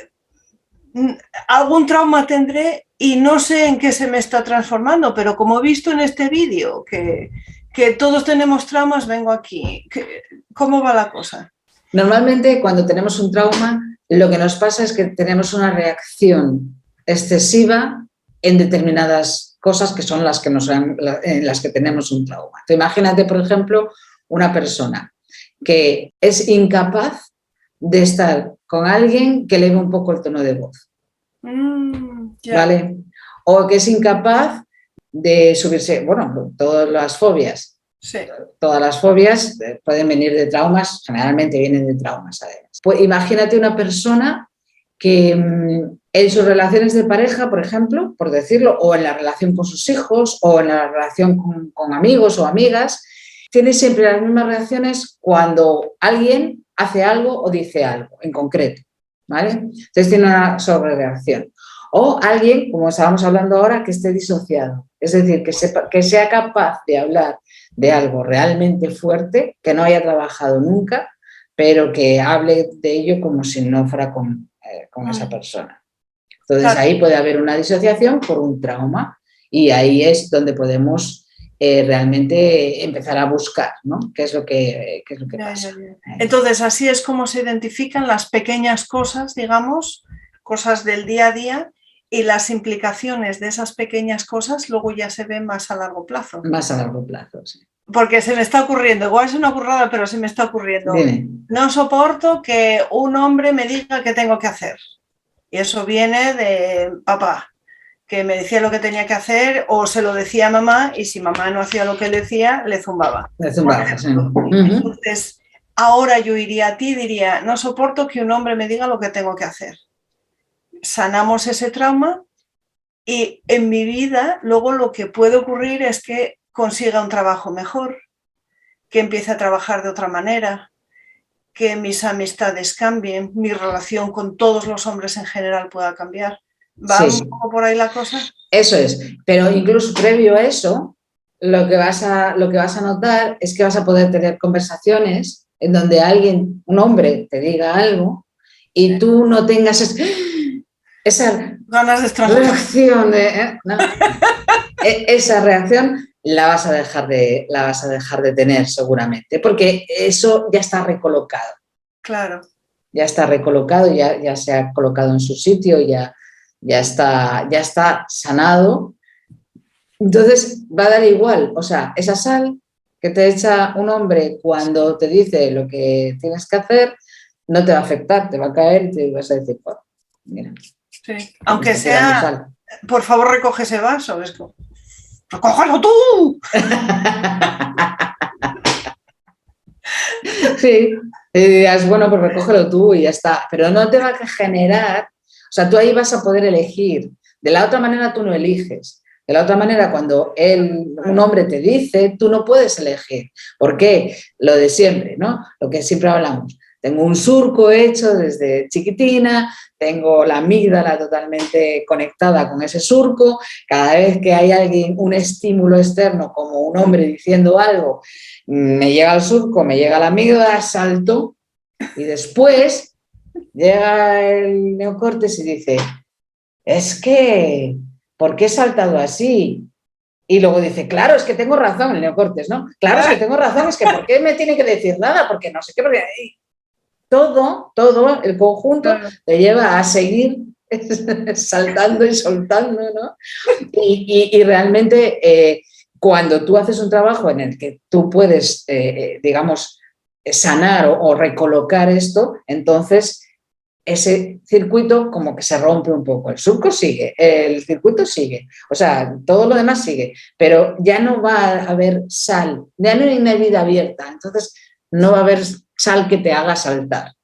[SPEAKER 1] algún trauma tendré y no sé en qué se me está transformando, pero como he visto en este vídeo que todos tenemos traumas, vengo aquí. ¿Cómo va la cosa?
[SPEAKER 2] Normalmente cuando tenemos un trauma, lo que nos pasa es que tenemos una reacción excesiva en determinadas cosas que son las que en las que tenemos un trauma. Entonces, imagínate, por ejemplo, una persona que es incapaz de estar con alguien que eleve un poco el tono de voz, ¿vale? O que es incapaz de subirse, bueno, todas las fobias. Sí. Todas las fobias pueden venir de traumas, generalmente vienen de traumas además. Pues imagínate una persona que en sus relaciones de pareja, por ejemplo, por decirlo, o en la relación con sus hijos, o en la relación con amigos o amigas, tiene siempre las mismas reacciones cuando alguien hace algo o dice algo en concreto, ¿vale? Entonces tiene una sobrereacción. O alguien, como estábamos hablando ahora, que esté disociado. Es decir, que sea capaz de hablar de algo realmente fuerte, que no haya trabajado nunca, pero que hable de ello como si no fuera con esa persona. Entonces
[SPEAKER 1] Claro.
[SPEAKER 2] ahí puede haber una disociación por un trauma y ahí es donde podemos realmente empezar a buscar, ¿no? ¿Qué es lo que pasa?
[SPEAKER 1] Entonces, así es como se identifican las pequeñas cosas, digamos, cosas del día a día, y las implicaciones de esas pequeñas cosas luego ya se ven más a largo plazo.
[SPEAKER 2] Más a largo plazo, sí.
[SPEAKER 1] Porque se me está ocurriendo, igual es una burrada, pero se me está ocurriendo.
[SPEAKER 2] Dime.
[SPEAKER 1] No soporto que un hombre me diga qué tengo que hacer. Y eso viene de papá, que me decía lo que tenía que hacer, o se lo decía a mamá, y si mamá no hacía lo que le decía, le zumbaba.
[SPEAKER 2] Le zumbaba, sí.
[SPEAKER 1] Entonces, ahora yo iría a ti y diría, no soporto que un hombre me diga lo que tengo que hacer. Sanamos ese trauma y en mi vida luego lo que puede ocurrir es que consiga un trabajo mejor, que empiece a trabajar de otra manera, que mis amistades cambien, mi relación con todos los hombres en general pueda cambiar. ¿Va un poco por ahí la cosa?
[SPEAKER 2] Eso es, pero incluso previo a eso, lo que vas a notar es que vas a poder tener conversaciones en donde alguien, un hombre, te diga algo y tú no tengas esa
[SPEAKER 1] ganas de
[SPEAKER 2] reacción, ¿no? Esa reacción la vas a dejar de tener seguramente, porque eso ya está recolocado.
[SPEAKER 1] Claro.
[SPEAKER 2] Ya está recolocado, ya se ha colocado en su sitio, ya está sanado. Entonces va a dar igual, o sea, esa sal que te echa un hombre cuando te dice lo que tienes que hacer, no te va a afectar, te va a caer y te vas a decir, oh, mira.
[SPEAKER 1] Sí. Aunque sea, por favor recoge ese vaso, es como, ¡recógelo tú!
[SPEAKER 2] Sí, y dirás, bueno, pues recógelo tú y ya está, pero no te va a generar, o sea, tú ahí vas a poder elegir, de la otra manera tú no eliges. De la otra manera, cuando un hombre te dice, tú no puedes elegir. ¿Por qué? Lo de siempre, ¿no? Lo que siempre hablamos. Tengo un surco hecho desde chiquitina, tengo la amígdala totalmente conectada con ese surco. Cada vez que hay alguien, un estímulo externo, como un hombre diciendo algo, me llega al surco, me llega la amígdala, salto y después llega el neocortes y dice, es que... ¿por qué he saltado así? Y luego dice, claro, es que tengo razón, el neocortes, ¿no? Claro, es que tengo razón, es que ¿por qué me tiene que decir nada? Porque no sé qué, porque todo el conjunto te lleva a seguir saltando y soltando, ¿no? Y realmente cuando tú haces un trabajo en el que tú puedes, digamos, sanar o recolocar esto, entonces ese circuito como que se rompe un poco. El surco sigue, el circuito sigue, o sea, todo lo demás sigue, pero ya no va a haber sal, ya no hay una herida abierta, entonces no va a haber sal que te haga saltar.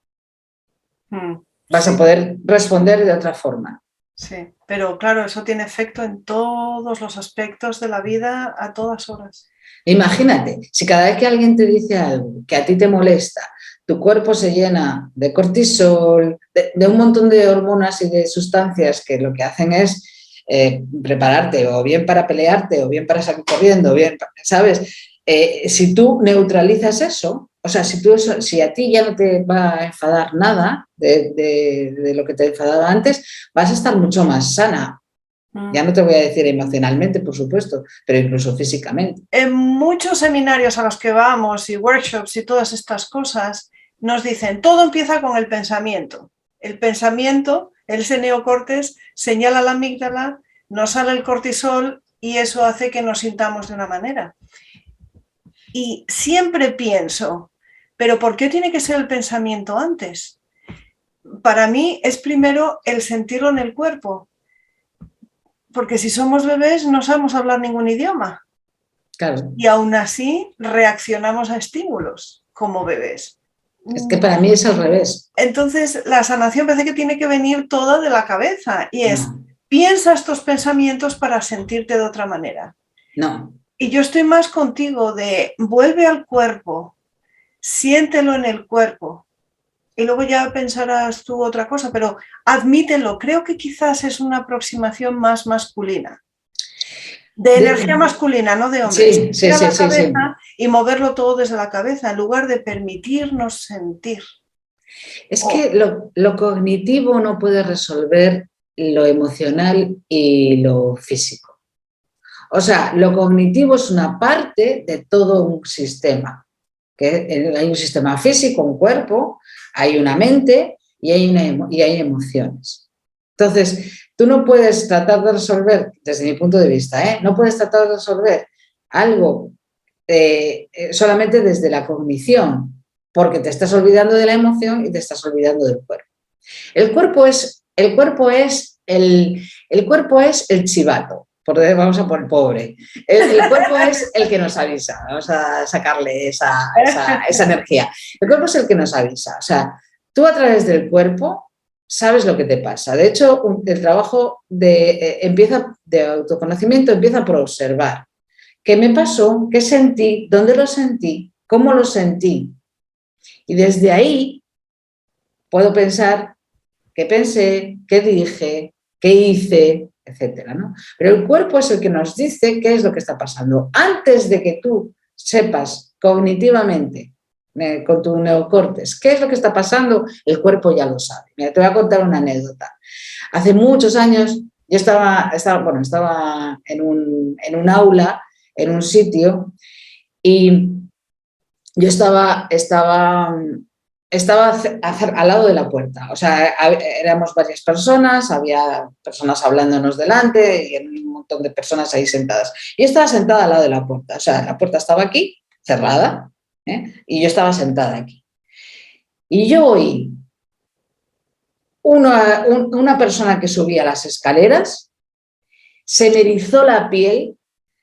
[SPEAKER 2] Vas a poder responder de otra forma.
[SPEAKER 1] Sí, pero claro, eso tiene efecto en todos los aspectos de la vida a todas horas.
[SPEAKER 2] Imagínate, si cada vez que alguien te dice algo que a ti te molesta, tu cuerpo se llena de cortisol, de un montón de hormonas y de sustancias que lo que hacen es prepararte o bien para pelearte o bien para salir corriendo, bien, ¿sabes? Si tú neutralizas eso, o sea, si a ti ya no te va a enfadar nada de lo que te enfadaba antes, vas a estar mucho más sana. Ya no te voy a decir emocionalmente, por supuesto, pero incluso físicamente.
[SPEAKER 1] En muchos seminarios a los que vamos y workshops y todas estas cosas, nos dicen, todo empieza con el pensamiento. El pensamiento, ese neocortes, señala la amígdala, nos sale el cortisol y eso hace que nos sintamos de una manera. Y siempre pienso, ¿pero por qué tiene que ser el pensamiento antes? Para mí es primero el sentirlo en el cuerpo. Porque si somos bebés no sabemos hablar ningún idioma.
[SPEAKER 2] Claro.
[SPEAKER 1] Y aún así reaccionamos a estímulos como bebés.
[SPEAKER 2] Es que para mí es al revés.
[SPEAKER 1] Entonces la sanación parece que tiene que venir toda de la cabeza y es, piensa estos pensamientos para sentirte de otra manera.
[SPEAKER 2] No.
[SPEAKER 1] Y yo estoy más contigo de vuelve al cuerpo, siéntelo en el cuerpo. Y luego ya pensarás tú otra cosa, pero admítelo. Creo que quizás es una aproximación más masculina. De energía masculina, no de hombre.
[SPEAKER 2] Sí, sí, sí,
[SPEAKER 1] la
[SPEAKER 2] sí,
[SPEAKER 1] cabeza
[SPEAKER 2] sí.
[SPEAKER 1] y moverlo todo desde la cabeza, en lugar de permitirnos sentir.
[SPEAKER 2] Es que lo cognitivo no puede resolver lo emocional y lo físico. O sea, lo cognitivo es una parte de todo un sistema. Que hay un sistema físico, un cuerpo, hay una mente y hay emociones. Entonces, tú no puedes tratar de resolver, desde mi punto de vista, no puedes tratar de resolver algo solamente desde la cognición, porque te estás olvidando de la emoción y te estás olvidando del cuerpo. El cuerpo es el chivato, vamos a por pobre. El cuerpo es el que nos avisa, vamos a sacarle esa energía. El cuerpo es el que nos avisa. O sea, tú a través del cuerpo sabes lo que te pasa. De hecho, el trabajo de autoconocimiento empieza por observar. ¿Qué me pasó? ¿Qué sentí? ¿Dónde lo sentí? ¿Cómo lo sentí? Y desde ahí puedo pensar qué pensé, qué dije, qué hice, etcétera, ¿no? Pero el cuerpo es el que nos dice qué es lo que está pasando. Antes de que tú sepas cognitivamente, con tu neocortes, qué es lo que está pasando, el cuerpo ya lo sabe. Mira, te voy a contar una anécdota. Hace muchos años yo estaba en un aula, en un sitio, y yo estaba al lado de la puerta. O sea, éramos varias personas, había personas hablándonos delante y un montón de personas ahí sentadas. Yo estaba sentada al lado de la puerta. O sea, la puerta estaba aquí, cerrada, y yo estaba sentada aquí. Y yo oí una persona que subía las escaleras, se me erizó la piel,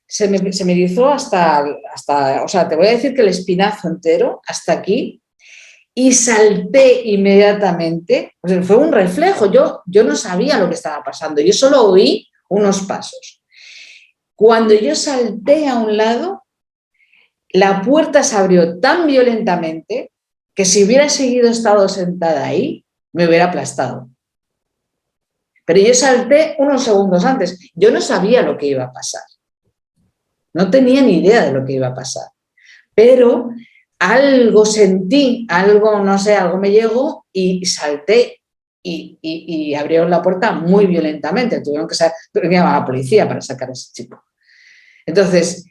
[SPEAKER 2] se me erizó hasta, o sea, te voy a decir que el espinazo entero, hasta aquí, y salté inmediatamente. O sea, fue un reflejo, yo no sabía lo que estaba pasando, yo solo oí unos pasos. Cuando yo salté a un lado, la puerta se abrió tan violentamente que si hubiera estado sentada ahí, me hubiera aplastado. Pero yo salté unos segundos antes, yo no sabía lo que iba a pasar. No tenía ni idea de lo que iba a pasar. Pero algo sentí, no sé, algo me llegó y salté y abrieron la puerta muy violentamente. Tuvieron que llamar a la policía para sacar a ese chico. Entonces,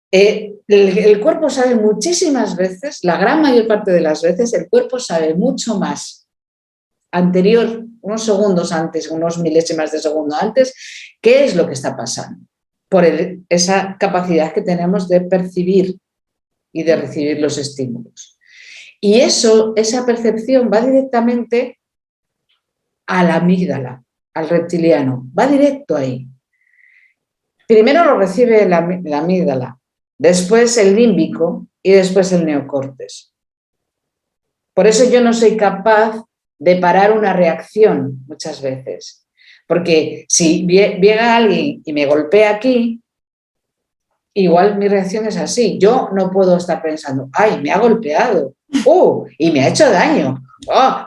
[SPEAKER 2] el cuerpo sabe muchísimas veces, la gran mayor parte de las veces, el cuerpo sabe mucho más anterior, unos segundos antes, unos milésimas de segundo antes, qué es lo que está pasando, por esa capacidad que tenemos de percibir y de recibir los estímulos. Y esa percepción va directamente a la amígdala, al reptiliano, va directo ahí. Primero lo recibe la amígdala, después el límbico y después el neocortes. Por eso yo no soy capaz de parar una reacción muchas veces, porque si llega alguien y me golpea aquí, igual mi reacción es así. Yo no puedo estar pensando, ¡ay, me ha golpeado! Y me ha hecho daño.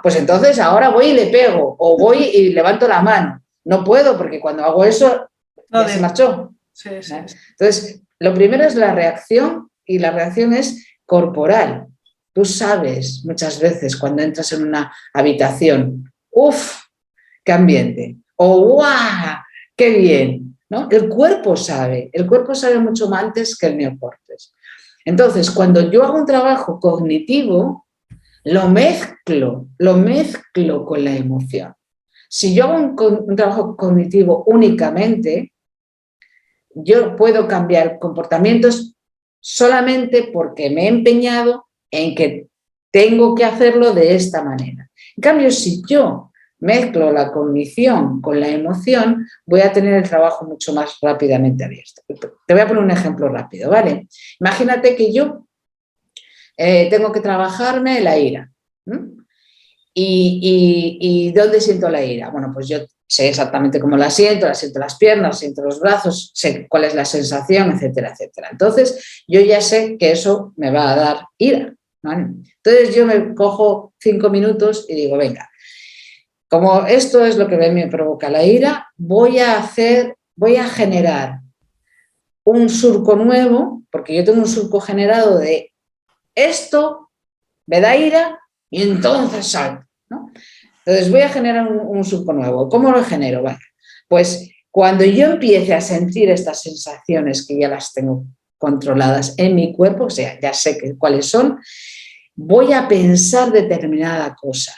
[SPEAKER 2] Pues entonces ahora voy y le pego, o voy y levanto la mano. No puedo, porque cuando hago eso, ya se marchó.
[SPEAKER 1] Sí.
[SPEAKER 2] Entonces, lo primero es la reacción, y la reacción es corporal. Tú sabes muchas veces cuando entras en una habitación, ¡uf! ¡Qué ambiente! O ¡guau! ¡Qué bien! ¿No? El cuerpo sabe mucho más antes que el neocortes. Entonces, cuando yo hago un trabajo cognitivo, lo mezclo con la emoción. Si yo hago un trabajo cognitivo únicamente, yo puedo cambiar comportamientos solamente porque me he empeñado en que tengo que hacerlo de esta manera. En cambio, si yo mezclo la cognición con la emoción, voy a tener el trabajo mucho más rápidamente abierto. Te voy a poner un ejemplo rápido, ¿vale? Imagínate que yo tengo que trabajarme la ira. ¿Y dónde siento la ira? Bueno, pues yo sé exactamente cómo la siento las piernas, siento los brazos, sé cuál es la sensación, etcétera, etcétera. Entonces, yo ya sé que eso me va a dar ira, ¿vale? Entonces, yo me cojo 5 minutos y digo, venga, como esto es lo que me provoca la ira, voy a generar un surco nuevo, porque yo tengo un surco generado de esto, me da ira y entonces salto, ¿no? Entonces voy a generar un surco nuevo. ¿Cómo lo genero? Vale. Pues cuando yo empiece a sentir estas sensaciones que ya las tengo controladas en mi cuerpo, o sea, ya sé cuáles son, voy a pensar determinada cosa.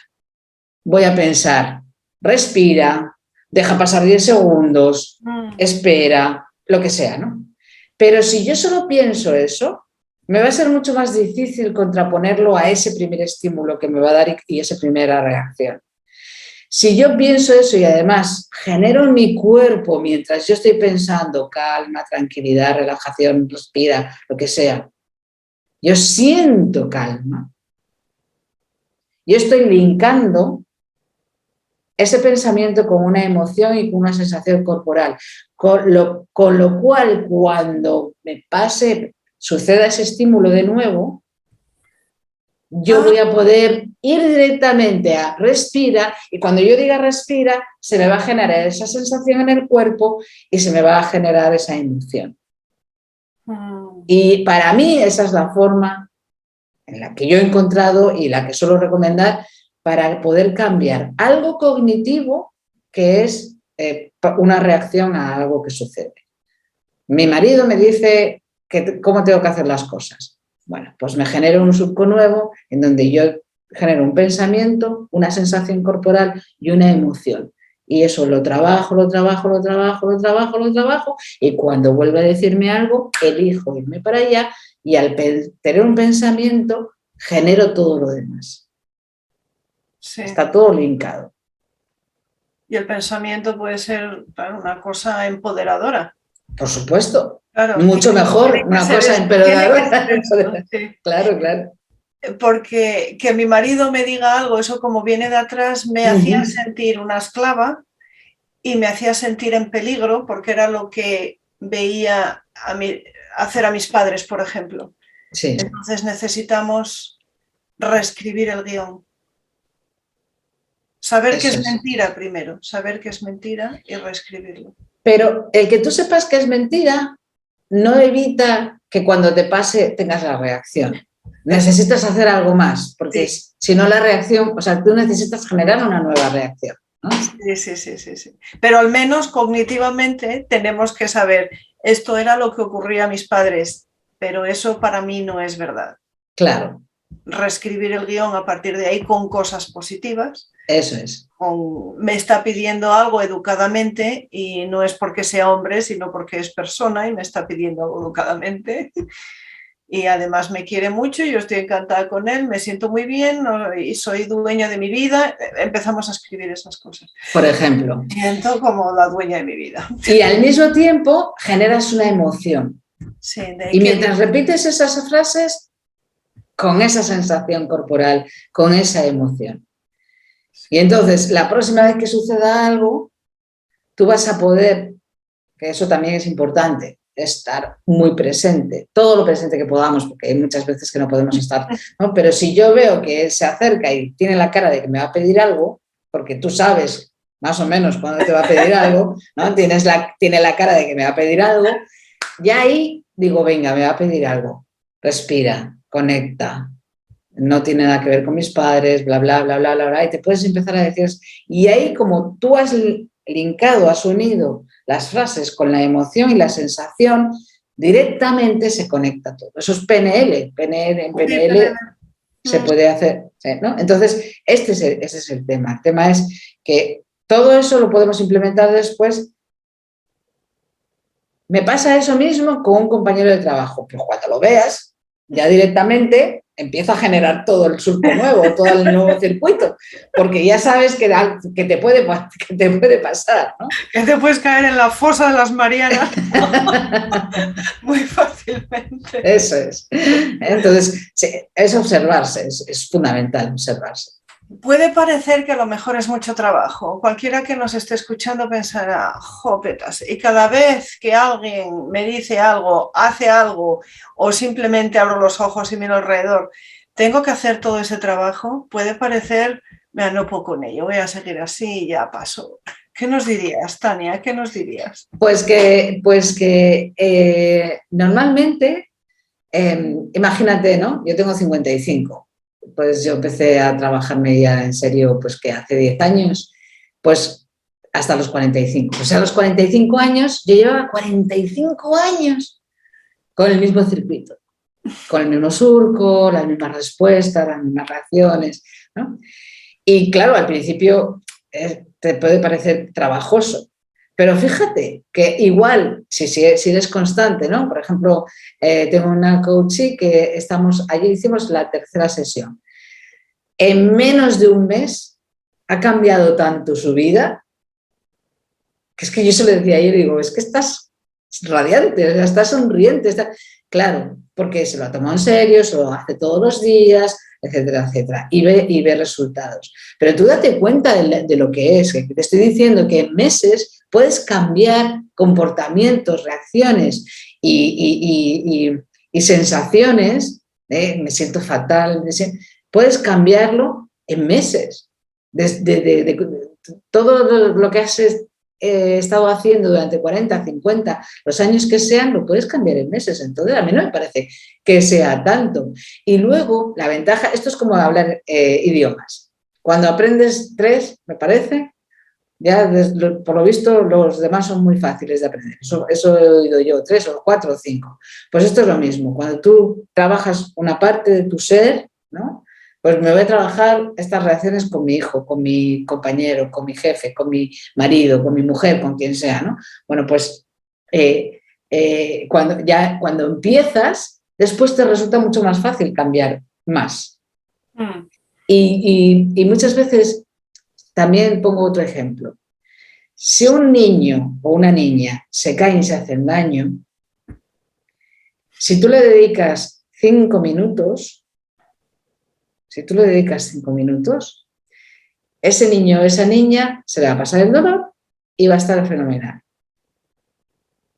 [SPEAKER 2] Voy a pensar, respira, deja pasar 10 segundos, espera, lo que sea, ¿no? Pero si yo solo pienso eso, me va a ser mucho más difícil contraponerlo a ese primer estímulo que me va a dar y esa primera reacción. Si yo pienso eso y además genero en mi cuerpo, mientras yo estoy pensando, calma, tranquilidad, relajación, respira, lo que sea, yo siento calma, yo estoy linkando ese pensamiento con una emoción y con una sensación corporal, con lo cual cuando me suceda ese estímulo de nuevo, yo voy a poder ir directamente a respira, y cuando yo diga respira, se me va a generar esa sensación en el cuerpo y se me va a generar esa emoción. Y para mí esa es la forma en la que yo he encontrado y la que suelo recomendar para poder cambiar algo cognitivo que es una reacción a algo que sucede. Mi marido me dice cómo tengo que hacer las cosas. Bueno, pues me genero un surco nuevo en donde yo genero un pensamiento, una sensación corporal y una emoción. Y eso lo trabajo, y cuando vuelve a decirme algo, elijo irme para allá y al tener un pensamiento genero todo lo demás. Sí. Está todo linkado.
[SPEAKER 1] Y el pensamiento puede ser una cosa empoderadora.
[SPEAKER 2] Por supuesto. Claro, mucho mejor, una cosa empoderadora. Sí. Claro, claro.
[SPEAKER 1] Porque que mi marido me diga algo, eso como viene de atrás, me hacía sentir una esclava y me hacía sentir en peligro porque era lo que veía hacer a mis padres, por ejemplo. Sí. Entonces necesitamos reescribir el guión. Saber que es mentira primero, saber que es mentira y reescribirlo.
[SPEAKER 2] Pero el que tú sepas que es mentira no evita que cuando te pase tengas la reacción. Necesitas hacer algo más, porque sí. Si no la reacción, o sea, tú necesitas generar una nueva reacción, ¿no?
[SPEAKER 1] Sí. Pero al menos cognitivamente tenemos que saber, esto era lo que ocurría a mis padres, pero eso para mí no es verdad.
[SPEAKER 2] Claro.
[SPEAKER 1] Reescribir el guión a partir de ahí con cosas positivas.
[SPEAKER 2] Eso es.
[SPEAKER 1] Me está pidiendo algo educadamente y no es porque sea hombre, sino porque es persona y me está pidiendo algo educadamente. Y además me quiere mucho, yo estoy encantada con él, me siento muy bien y soy dueña de mi vida. Empezamos a escribir esas cosas.
[SPEAKER 2] Por ejemplo.
[SPEAKER 1] Me siento como la dueña de mi vida.
[SPEAKER 2] Y al mismo tiempo generas una emoción.
[SPEAKER 1] Sí,
[SPEAKER 2] y mientras repites esas frases, con esa sensación corporal, con esa emoción. Y entonces, la próxima vez que suceda algo, tú vas a poder, que eso también es importante, estar muy presente, todo lo presente que podamos, porque hay muchas veces que no podemos estar, ¿no? Pero si yo veo que él se acerca y tiene la cara de que me va a pedir algo, porque tú sabes más o menos cuándo te va a pedir algo, ¿no? Tiene la cara de que me va a pedir algo, ya ahí digo, venga, me va a pedir algo, respira, conecta, no tiene nada que ver con mis padres, bla, bla, bla, bla, bla, bla, y te puedes empezar a decir, y ahí como tú has linkado, has unido las frases con la emoción y la sensación, directamente se conecta todo. Eso es PNL, en PNL se puede hacer, ¿no? Entonces, ese es el tema. El tema es que todo eso lo podemos implementar después. Me pasa eso mismo con un compañero de trabajo, pero cuando lo veas, ya directamente empieza a generar todo el surco nuevo, todo el nuevo circuito, porque ya sabes que te puede pasar, ¿no?
[SPEAKER 1] Que te puedes caer en la fosa de las Marianas muy fácilmente.
[SPEAKER 2] Eso es. Entonces, es observarse, es fundamental observarse.
[SPEAKER 1] Puede parecer que a lo mejor es mucho trabajo. Cualquiera que nos esté escuchando pensará, jopetas, y cada vez que alguien me dice algo, hace algo, o simplemente abro los ojos y miro alrededor, ¿tengo que hacer todo ese trabajo? Puede parecer, no puedo con ello, voy a seguir así y ya paso. ¿Qué nos dirías, Tania? ¿Qué nos dirías?
[SPEAKER 2] Pues que normalmente, imagínate, ¿no? Yo tengo 55, pues yo empecé a trabajarme ya en serio, pues que hace 10 años, pues hasta los 45. O sea, a los 45 años, yo llevaba 45 años con el mismo circuito, con el mismo surco, las mismas respuestas, las mismas reacciones, ¿no? Y claro, al principio te puede parecer trabajoso, pero fíjate que igual, si eres constante, ¿no? Por ejemplo, tengo una coachee que ayer hicimos la tercera sesión. En menos de un mes ha cambiado tanto su vida, que es que yo se lo decía ayer, digo, es que estás radiante, o sea, estás sonriente. Claro, porque se lo ha tomado en serio, se lo hace todos los días, etcétera, etcétera, y ve resultados. Pero tú date cuenta de lo que es, que te estoy diciendo que en meses puedes cambiar comportamientos, reacciones y sensaciones, me siento fatal, puedes cambiarlo en meses. Todo lo que has estado haciendo durante 40, 50, los años que sean, lo puedes cambiar en meses. Entonces, a mí no me parece que sea tanto. Y luego, la ventaja, esto es como hablar idiomas. Cuando aprendes 3, me parece, ya por lo visto los demás son muy fáciles de aprender. Eso he oído yo, 3 o 4 o 5. Pues esto es lo mismo. Cuando tú trabajas una parte de tu ser, ¿no? Pues me voy a trabajar estas relaciones con mi hijo, con mi compañero, con mi jefe, con mi marido, con mi mujer, con quien sea, ¿no? Bueno, pues cuando empiezas, después te resulta mucho más fácil cambiar más. Y muchas veces, también pongo otro ejemplo. Si un niño o una niña se caen y se hacen daño, si tú le dedicas 5 minutos, ese niño o esa niña se le va a pasar el dolor y va a estar fenomenal.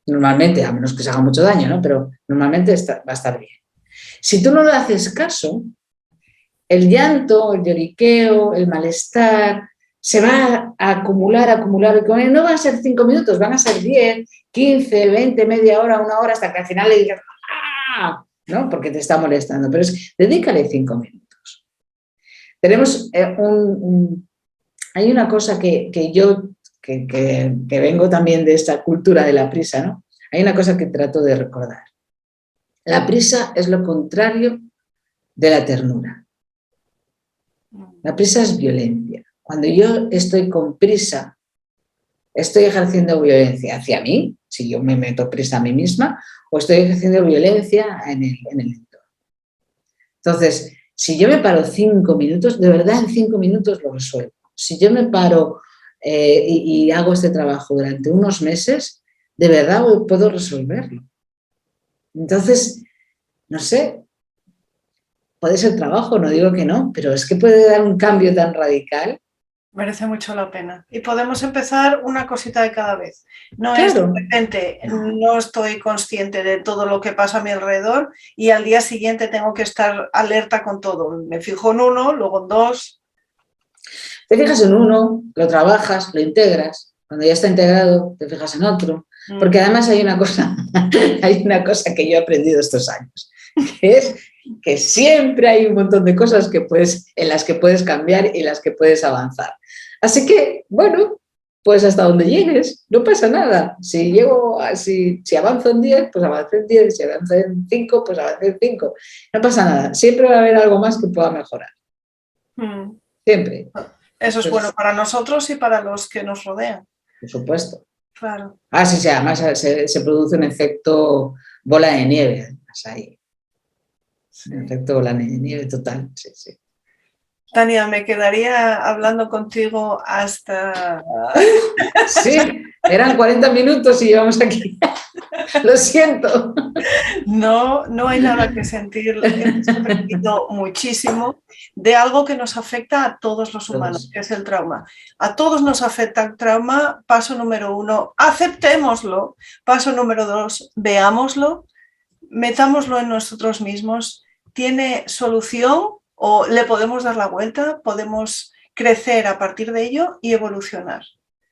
[SPEAKER 2] Normalmente, a menos que se haga mucho daño, ¿no? Pero normalmente va a estar bien. Si tú no le haces caso, el llanto, el lloriqueo, el malestar, se va a acumular, y no van a ser 5 minutos, van a ser 10, 15, 20, media hora, 1 hora, hasta que al final le digas, ¡ah!, ¿no? Porque te está molestando, pero dedícale 5 minutos. Tenemos hay una cosa que yo, que vengo también de esta cultura de la prisa, ¿no? Hay una cosa que trato de recordar. La prisa es lo contrario de la ternura. La prisa es violencia. Cuando yo estoy con prisa, estoy ejerciendo violencia hacia mí, si yo me meto prisa a mí misma, o estoy ejerciendo violencia en el entorno. Entonces, si yo me paro 5 minutos, de verdad en 5 minutos lo resuelvo. Si yo me paro y hago este trabajo durante unos meses, de verdad puedo resolverlo. Entonces, no sé, puede ser trabajo, no digo que no, pero es que puede dar un cambio tan radical.
[SPEAKER 1] Merece mucho la pena. Y podemos empezar una cosita de cada vez. No
[SPEAKER 2] Claro.
[SPEAKER 1] es de repente, no estoy consciente de todo lo que pasa a mi alrededor y al día siguiente tengo que estar alerta con todo. Me fijo en uno, luego en 2.
[SPEAKER 2] Te fijas en uno, lo trabajas, lo integras. Cuando ya está integrado, te fijas en otro. Porque además hay una cosa que yo he aprendido estos años, que es que siempre hay un montón de cosas en las que puedes cambiar y en las que puedes avanzar. Así que, bueno, pues hasta donde llegues, no pasa nada. Si avanzo en 10, pues avanzo en 10. Si avanzo en 5, pues avanzo en 5. No pasa nada. Siempre va a haber algo más que pueda mejorar. Siempre.
[SPEAKER 1] Eso es bueno para nosotros y para los que nos rodean.
[SPEAKER 2] Por supuesto.
[SPEAKER 1] Claro.
[SPEAKER 2] Sí, además se produce un efecto bola de nieve, además ahí. Sí. Un efecto bola de nieve total, sí, sí.
[SPEAKER 1] Tania, me quedaría hablando contigo hasta...
[SPEAKER 2] Sí, eran 40 minutos y llevamos aquí. Lo siento.
[SPEAKER 1] No hay nada que sentir. Hemos aprendido muchísimo de algo que nos afecta a todos los humanos, que es el trauma. A todos nos afecta el trauma. Paso número 1, aceptémoslo. Paso número 2, veámoslo, metámoslo en nosotros mismos. ¿Tiene solución o le podemos dar la vuelta? Podemos crecer a partir de ello y evolucionar.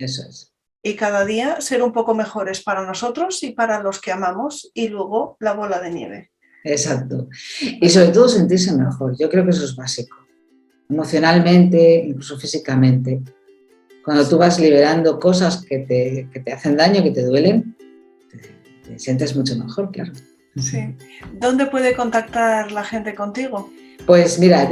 [SPEAKER 2] Eso es.
[SPEAKER 1] Y cada día ser un poco mejores para nosotros y para los que amamos, y luego la bola de nieve.
[SPEAKER 2] Exacto. Y sobre todo sentirse mejor. Yo creo que eso es básico. Emocionalmente, incluso físicamente. Cuando tú vas liberando cosas que te hacen daño, que te duelen, te sientes mucho mejor, claro.
[SPEAKER 1] Sí. ¿Dónde puede contactar la gente contigo?
[SPEAKER 2] Pues mira,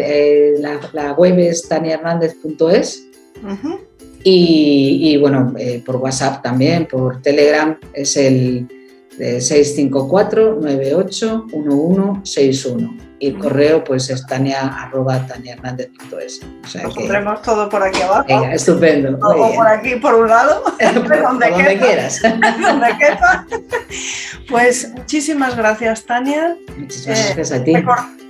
[SPEAKER 2] la web es taniahernandez.es.
[SPEAKER 1] Uh-huh.
[SPEAKER 2] Y bueno, por WhatsApp también, por Telegram es el 654-981161 y el correo pues es tania@taniahernandez.es. O sea
[SPEAKER 1] Lo pondremos todo por aquí abajo.
[SPEAKER 2] Venga, estupendo.
[SPEAKER 1] O por aquí, por un lado.
[SPEAKER 2] donde quieras.
[SPEAKER 1] Donde quepa. Pues muchísimas gracias, Tania.
[SPEAKER 2] Muchísimas gracias a ti.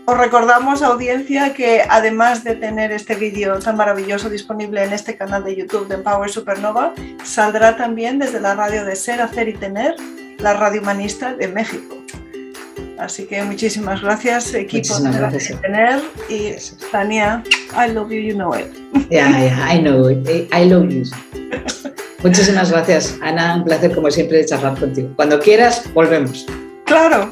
[SPEAKER 1] Os recordamos, audiencia, que además de tener este vídeo tan maravilloso disponible en este canal de YouTube de Empower Supernova, saldrá también desde la radio de Ser, Hacer y Tener, la radio humanista de México. Así que muchísimas gracias, equipo de Ser, Hacer y Tener. Y Tania, I love you, you know it.
[SPEAKER 2] Yeah, I know it. I love you. Muchísimas gracias, Ana. Un placer, como siempre, charlar contigo. Cuando quieras, volvemos.
[SPEAKER 1] ¡Claro!